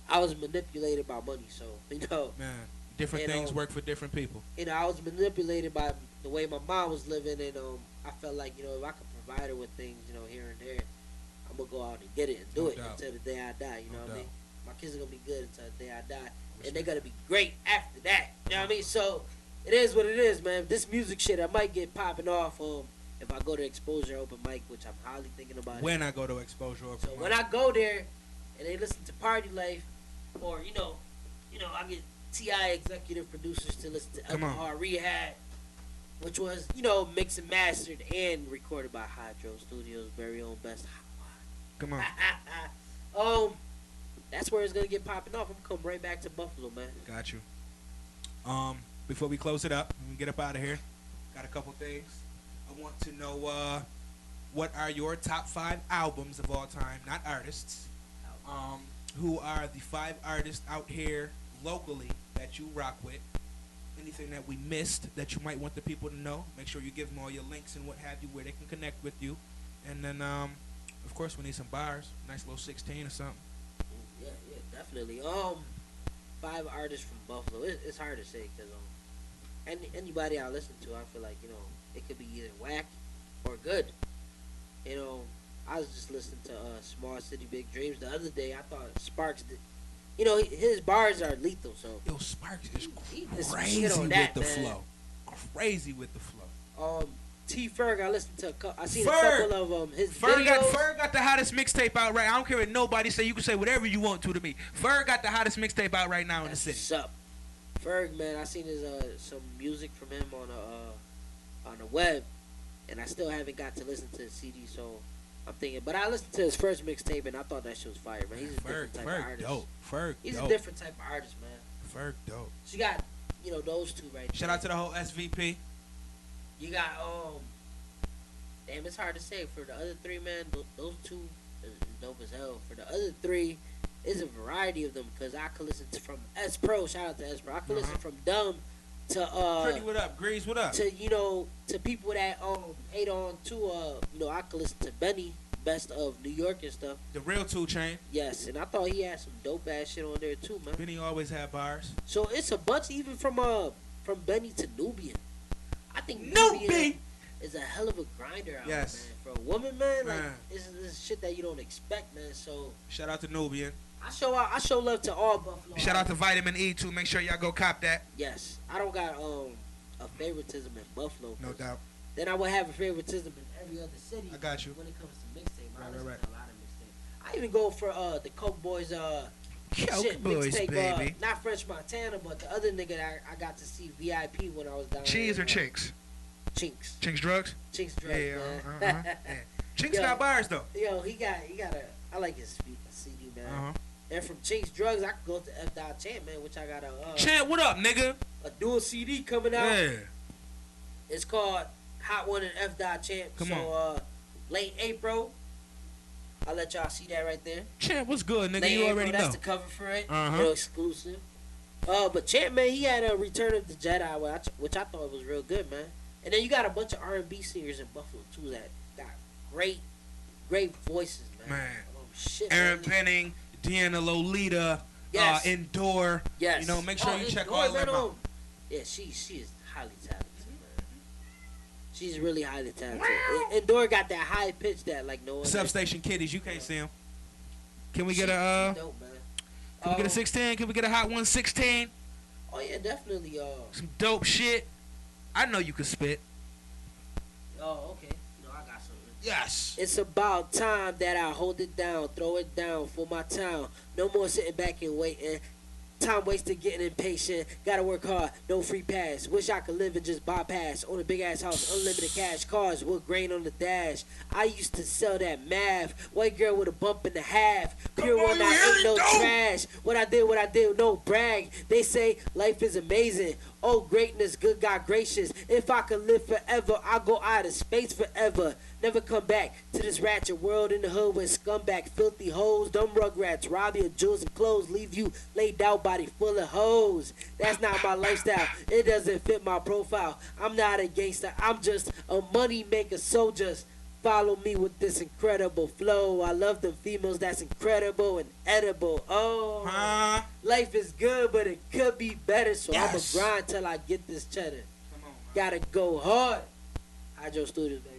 I was manipulated by money, so you know, Man, different You things know, work for different people. I was manipulated by the way my mom was living, and I felt like if I could provide her with things, here and there, I'm gonna go out and get it and do No it doubt. until the day I die. You know No what I mean? doubt. My kids are gonna be good until the day I die, and they're gonna be great after that. You know what I mean? So it is what it is, man. This music shit, I might get popping off if I go to Exposure Open Mic, which I'm highly thinking about. When I go to exposure, So when I go there and they listen to Party Life, or I get T.I. executive producers to listen to Come on. Alcohol Rehab, which was mixed and mastered and recorded by Hydro Studios' very own best. come on, That's where it's gonna get popping off. I'm gonna come right back to Buffalo, man. got you. Before we close it up and we get up out of here, got a couple things. I want to know what are your top 5 albums of all time, not artists. Who are the 5 artists out here locally that you rock with? Anything that we missed that you might want the people to know? Make sure you give them all your links and what have you, where they can connect with you. And then, of course, we need some bars. Nice little 16 or something. Yeah, definitely. 5 artists from Buffalo. It's hard to say because anybody I listen to, I feel like it could be either whack or good. I was just listening to Small City Big Dreams the other day. I thought Sparks did. His bars are lethal. So Yo, Sparks is He did some crazy shit on with that, the man. flow. Crazy with the flow. T Ferg, I listened to. I seen Ferg. a couple of his Ferg videos. got the hottest mixtape out right. I don't care what nobody say. You can say whatever you want to me. Ferg got the hottest mixtape out right now in the That's city. what's up. Ferg, man, I seen his some music from him on the web, and I still haven't got to listen to the CD. So I'm thinking, but I listened to his first mixtape and I thought that shit was fire, man. He's a different type of artist. Dope. Ferg He's dope. a different type of artist, man. Ferg dope. So you got those two right Shout there. out to the whole SVP. You got damn, it's hard to say for the other 3, man. Those 2 is dope as hell. For the other 3, it's a variety of them because I could listen to from S Pro. Shout out to S Pro. I could listen from Dumb to Pretty, what up? Grease, what up? to to people that hate on to I could listen to Benny, best of New York and stuff. The real 2 Chain. Yes, and I thought he had some dope ass shit on there too, man. Benny always had bars. So it's a bunch even from Benny to Nubian. I think Nubian Nubian is a hell of a grinder out, Yes. man. For a woman, man, like Man. this is shit that you don't expect, man. So Shout out to Nubian. I show love to all Buffalo. Shout out to Vitamin E too. Make sure y'all go cop that. Yes, I don't got a favoritism in Buffalo. No doubt. Then I would have a favoritism in every other city. I got you. When it comes to mixtape, I listen Right. to a lot of mixtape. I even go for the Coke Boys Coke Boys, mixtape, baby. not French Montana, but the other nigga that I got to see VIP when I was down Cheese there, or Chinks? Chinks. Chinks drugs? Chinks drugs, Yeah. man. Yeah. Chinks Yo. got bars though. Yo, he got a. I like his CD, man. Uh-huh. And from Chinks Drugs, I could go to F. Dot Champ, man, which I got Champ, what up, nigga? a dual CD coming out. Yeah. It's called Hot One and F. Dot Champ. Come so late April. I'll let y'all see that right there. Champ, what's good, nigga? Late You April, already that's know. the cover for it. Uh-huh. Real exclusive. But Champ, man, he had a Return of the Jedi, which I thought was real good, man. And then you got a bunch of R&B singers in Buffalo too that got great voices, man. Man. Shit, Aaron man. Penning, Deanna Lolita, Yes. Endure. Yes. You know, make sure you it's check Dora, all them man, out. Yeah, she is highly talented, man. She's really highly talented. And Dora got that high pitch that like no one. Substation Kitties, you can't see them. Can we get a She's dope, man. can we get a 16? Can we get a hot 116? Oh yeah, definitely. Some dope shit. I know you can spit. Oh okay. No, I got something. Yes. It's about time that I hold it down, throw it down for my town. No more sitting back and waiting. Time wasted getting impatient. Gotta work hard, no free pass. Wish I could live and just bypass. Own a big ass house, unlimited cash, cars with grain on the dash. I used to sell that math. White girl with a bump in the half. Pure Come one, on, you I hear ain't me, no though? trash. What I did, no brag. They say life is amazing. Oh, greatness, good God gracious. If I could live forever, I'll go out of space forever. Never come back to this ratchet world in the hood with scumbag, filthy hoes, dumb rugrats, rob your jewels and clothes, leave you laid out body full of hoes. That's not my lifestyle. It doesn't fit my profile. I'm not a gangster. I'm just a money maker. So just follow me with this incredible flow. I love them females. That's incredible and edible. Oh, Huh? life is good, but it could be better. So Yes. I'ma grind till I get this cheddar. Come on, man. Gotta go hard. Hydro Studios, baby.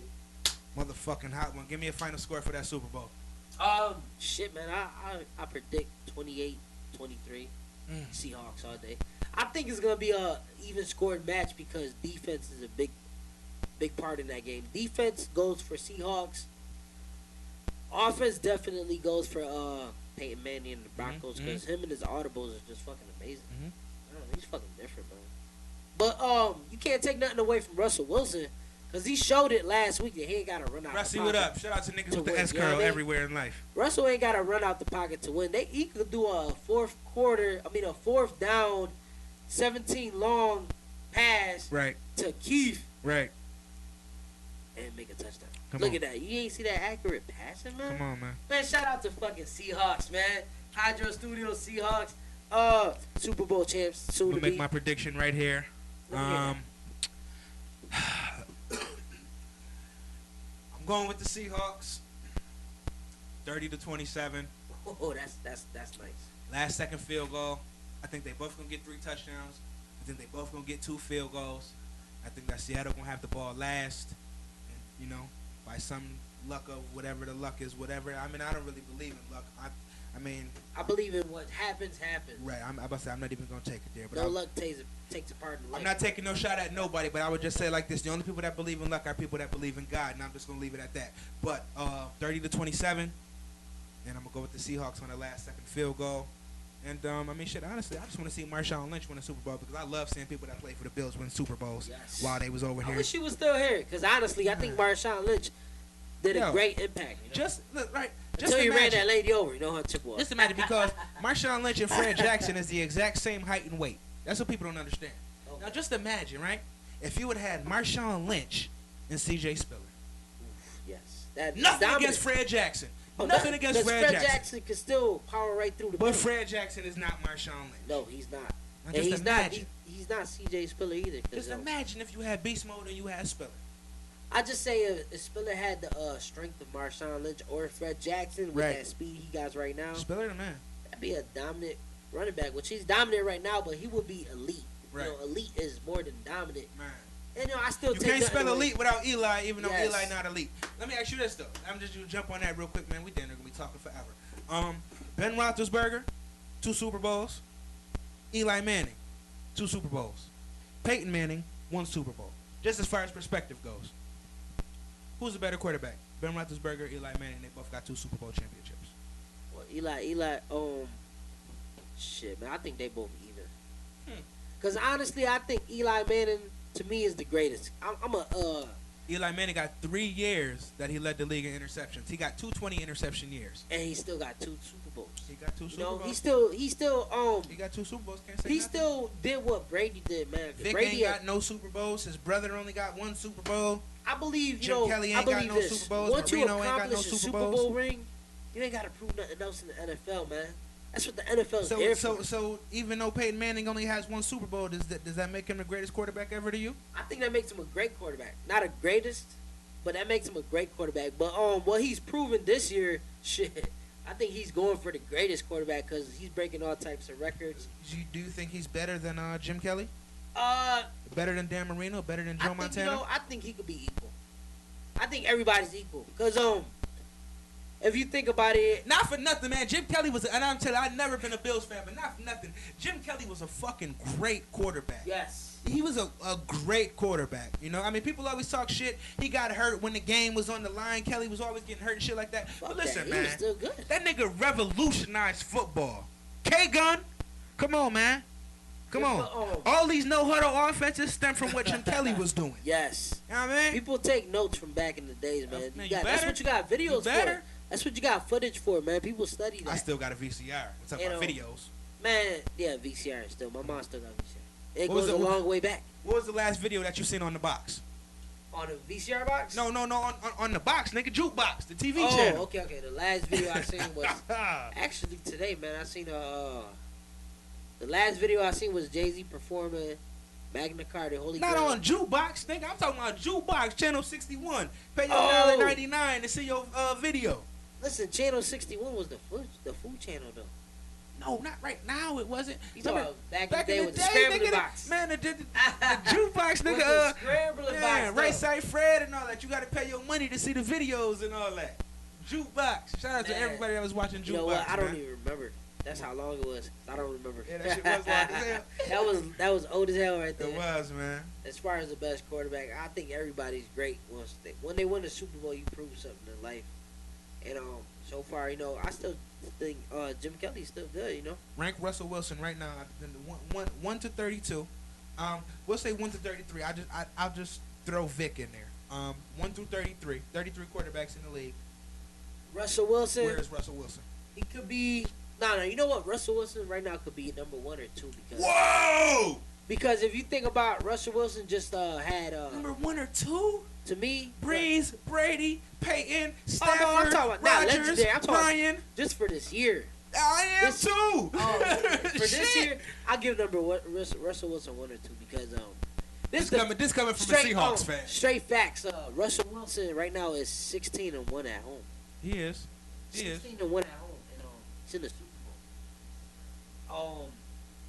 Motherfucking hot one. Give me a final score for that Super Bowl. Shit, man. I predict 28-23 Seahawks all day. I think it's gonna be a even scored match because defense is a big part in that game. Defense goes for Seahawks. Offense definitely goes for Peyton Manning and the Broncos because him and his audibles is just fucking amazing. Mhm. I don't know, he's fucking different, man. But you can't take nothing away from Russell Wilson because he showed it last week that he ain't got to run out. Rusty, the what pocket. up? Shout out to niggas To with the win, S you know what curl I mean? everywhere in life. Russell ain't got to run out the pocket to win. He could do a fourth down, 17 long pass Right, to Keith right. and make a touchdown. Come Look on. at that. You ain't see that accurate passing, man? Come on, man. Man, shout out to fucking Seahawks, man. Hydro Studios Seahawks. Super Bowl champs, soon I'm to gonna make be. my prediction right here. Let me hear I'm going with the Seahawks. 30-27. Oh, that's nice. Last second field goal. I think they both gonna get 3 touchdowns. I think they both gonna get 2 field goals. I think that Seattle gonna have the ball last. And, you know, by some luck of whatever the luck is, whatever. I mean, I don't really believe in luck. I mean, I believe in what happens. right. I'm about to say I'm not even gonna take it there. But No luck takes a part in life. I'm not taking no shot at nobody, but I would just say like this: the only people that believe in luck are people that believe in God, and I'm just gonna leave it at that. But 30-27, and I'm gonna go with the Seahawks on the last second field goal. And I mean, shit. Honestly, I just want to see Marshawn Lynch win a Super Bowl because I love seeing people that play for the Bills win Super Bowls Yes. while they was over I here. wish he was still here because honestly, I think Marshawn Lynch did a Yo, great impact. You know? Just look, right. Just Until he ran imagine. that lady over, you know her chip was. Just imagine because Marshawn Lynch and Fred Jackson is the exact same height and weight. That's what people don't understand. Okay. Now just imagine, right? If you would have had Marshawn Lynch and C.J. Spiller. Yes. That Nothing dominant. against Fred Jackson. Oh, Nothing that- against 'cause Fred Jackson. can still power right through the But middle. Fred Jackson is not Marshawn Lynch. No, he's not. Now And just he's imagine. not. He's not C.J. Spiller either. 'Cause, Just imagine if you had Beast Mode and you had Spiller. I just say if Spiller had the strength of Marshawn Lynch or Fred Jackson with Right. that speed he got right now, Spiller the man. that'd be a dominant running back. Which he's dominant right now, but he would be elite. Right. You know, elite is more than dominant. Man. And you know, I still You take can't nothing spell away- elite without Eli, even though Yes. Eli not elite. Let me ask you this though. I'm just gonna jump on that real quick, man. We then are gonna be talking forever. Ben Roethlisberger, 2 Super Bowls. Eli Manning, 2 Super Bowls. Peyton Manning, 1 Super Bowl. Just as far as perspective goes. Who's a better quarterback? Ben Roethlisberger, Eli Manning. They both got 2 Super Bowl championships. Well, shit, man. I think they both even. Cause honestly, I think Eli Manning to me is the greatest. Eli Manning got 3 years that he led the league in interceptions. He got 220 interception years. And he still got 2 Super Bowls. He got 2 Super You know, Bowls. he still He got 2 Super Bowls. Can't say he nothing. still did what Brady did, man. Vic Brady ain't got no Super Bowls. His brother only got 1 Super Bowl. I believe, Jim Kelly ain't I believe got no this. Super Bowls. Once you Marino ain't got accomplish no a Super Super Bowls. Bowl ring, you ain't got to prove nothing else in the NFL, man. That's what the NFL is there for. So even though Peyton Manning only has 1 Super Bowl, does that make him the greatest quarterback ever to you? I think that makes him a great quarterback. Not a greatest, but that makes him a great quarterback. But what he's proven this year, shit, I think he's going for the greatest quarterback because he's breaking all types of records. Do you think he's better than Jim Kelly? Uh, Better than Dan Marino? Better than Joe Montana? I think he could be equal. I think everybody's equal because if you think about it, Not for nothing, man. Jim Kelly was, and I'm telling you, I've never been a Bills fan, but not for nothing. Jim Kelly was a fucking great quarterback. yes, He was a great quarterback. You know, I mean, people always talk shit. He got hurt when the game was on the line. Kelly was always getting hurt and shit like that. fuck But listen, that. He man, was still good. that nigga revolutionized football. K-Gun, come on, man. Come Yeah, on. but, All these no-huddle offenses stem from what Jim Kelly was doing. Yes. You know what I mean? People take notes from back in the days, man. Man, you That's better. what you got videos You better. for. That's what you got footage for, man. People study that. I still got a VCR. What's up, You my know, videos? Man, yeah, VCR still. My mom still got VCR. It What was goes a it- long way back. What was the last video that you seen on the box? On a VCR box? No, on the box, nigga, jukebox, the TV Oh, channel. okay. The last video I seen was actually today, man. I seen the last video I seen was Jay-Z performing Magna Carta, Holy Not Grail. on jukebox, nigga. I'm talking about jukebox, channel 61. Pay your Oh. $1.99 to see your video. Listen, Channel 61 was the food channel though. No, not right now. It wasn't. You talking Remember, about back in the day with the scrambling nigga, box. Man, the jukebox, With nigga. the scrambling Yeah, box. right though. side Fred and all that. You got to pay your money to see the videos and all that. Jukebox. Shout out to Man. everybody that was watching Jukebox. You know what? I don't man. even remember. That's how long it was. I don't remember. Yeah, that shit was long as hell. that was old as hell right there. It was, man. As far as the best quarterback, I think everybody's great when they win the Super Bowl. You prove something in life, and so far, I still think Jim Kelly's still good. Rank Russell Wilson right now. 1 to 32. We'll say 1 to 33. I'll just throw Vic in there. 1 through 33. 33 quarterbacks in the league. Russell Wilson. Where is Russell Wilson? He could be. No. You know what? Russell Wilson right now could be number 1 or 2 because. Whoa! Because if you think about Russell Wilson, just had Number 1 or 2? to me Breeze, Brady, Peyton, Oh, Stafford, no, I'm talking about Rodgers, legendary. I'm talking Ryan. just for this year. I am This- too. For this Shit. year, I'll give Russell Wilson 1 or 2 because This coming from a Seahawks fan. Straight facts. Russell Wilson right now is 16-1 at home. He is. 16-1 at home, and he's in the Super Bowl.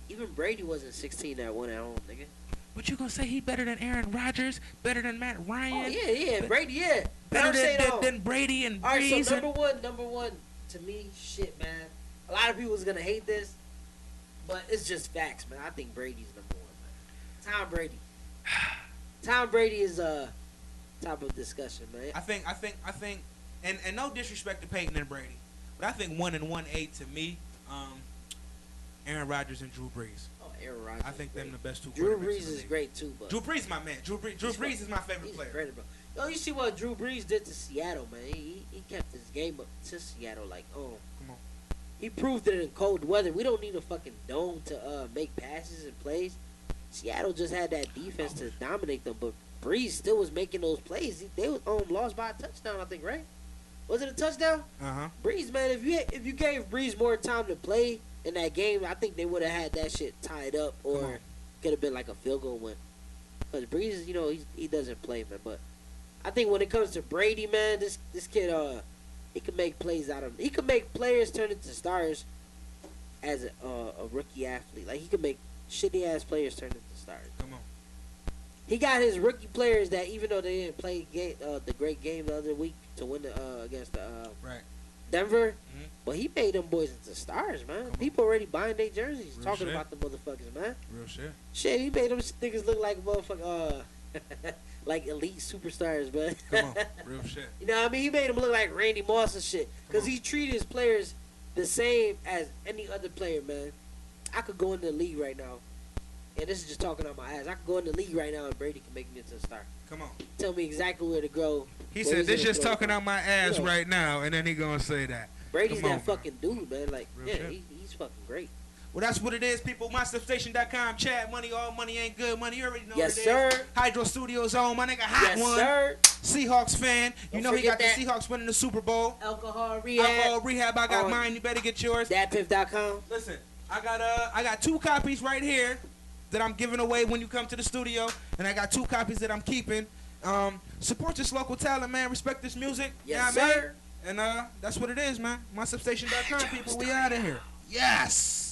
Even Brady wasn't 16-1 at home, nigga. But you gonna say he better than Aaron Rodgers, better than Matt Ryan, Oh yeah, Brady, yeah. But better I'm saying, than Brady and all right, Breeze? so number one to me, shit, man. A lot of people's gonna hate this, but it's just facts, man. I think Brady's number 1, man. Tom Brady. Tom Brady is top of discussion, man. I think, and no disrespect to Peyton and Brady, but I think 1 and 1-8 to me, Aaron Rodgers and Drew Brees. Oh, Aaron Rodgers. I think is them great. the best 2 Drew quarterbacks in Brees the is league. great too, but Drew Brees, my man. Drew Brees is my favorite he's player. incredible. Yo, you see what Drew Brees did to Seattle, man? He kept his game up to Seattle, like, Come on. he proved it in cold weather. We don't need a fucking dome to make passes and plays. Seattle just had that defense to dominate them, but Breeze still was making those plays. They was lost by a touchdown, I think, right? Was it a touchdown? Breeze, man, if you gave Breeze more time to play in that game, I think they would have had that shit tied up, or could have been like a field goal win. Because Breeze, he doesn't play, man. But I think when it comes to Brady, man, this kid, he can make plays out of. He can make players turn into stars as a rookie athlete. Like, he can make shitty ass players turn into stars. Come on. He got his rookie players that even though they didn't play the great game the other week to win the against the Right. Denver. Mhm. But he made them boys into stars, man. on. People already buying their jerseys, Real talking shit. about the motherfuckers, man. Real shit. Shit, he made them niggas look like motherfucker, like elite superstars, man. Come on. Real shit. You know what I mean? He made him look like Randy Moss and shit. Because Come on. he treated his players the same as any other player, man. I could go in the league right now, and this is just talking on my ass. I could go in the league right now, and Brady can make me into a star. Come on. Tell me exactly where to go. He where said, he's this gonna just throw talking it. out my ass You know. right now, and then he gonna say that. Brady's Come that on, fucking dude, man. Like, Real yeah, shit. he's fucking great. Well, that's what it is, people. MyStuffStation.com, Chad Money, all money ain't good money. You already know Yes, what it sir. is. Hydro Studios on, my nigga, hot Yes, one. sir. Seahawks fan. You Don't know he got forget the Seahawks winning the Super Bowl. Alcohol rehab. Alcohol Rehab, I got on mine. You better get yours. Datpiff.com. Listen, I got 2 copies right here that I'm giving away when you come to the studio, and I got 2 copies that I'm keeping. Support this local talent, man. Respect this music. Yes, you know what I mean? sir. And that's what it is, man. MySubstation.com, people. We out of here. Yes.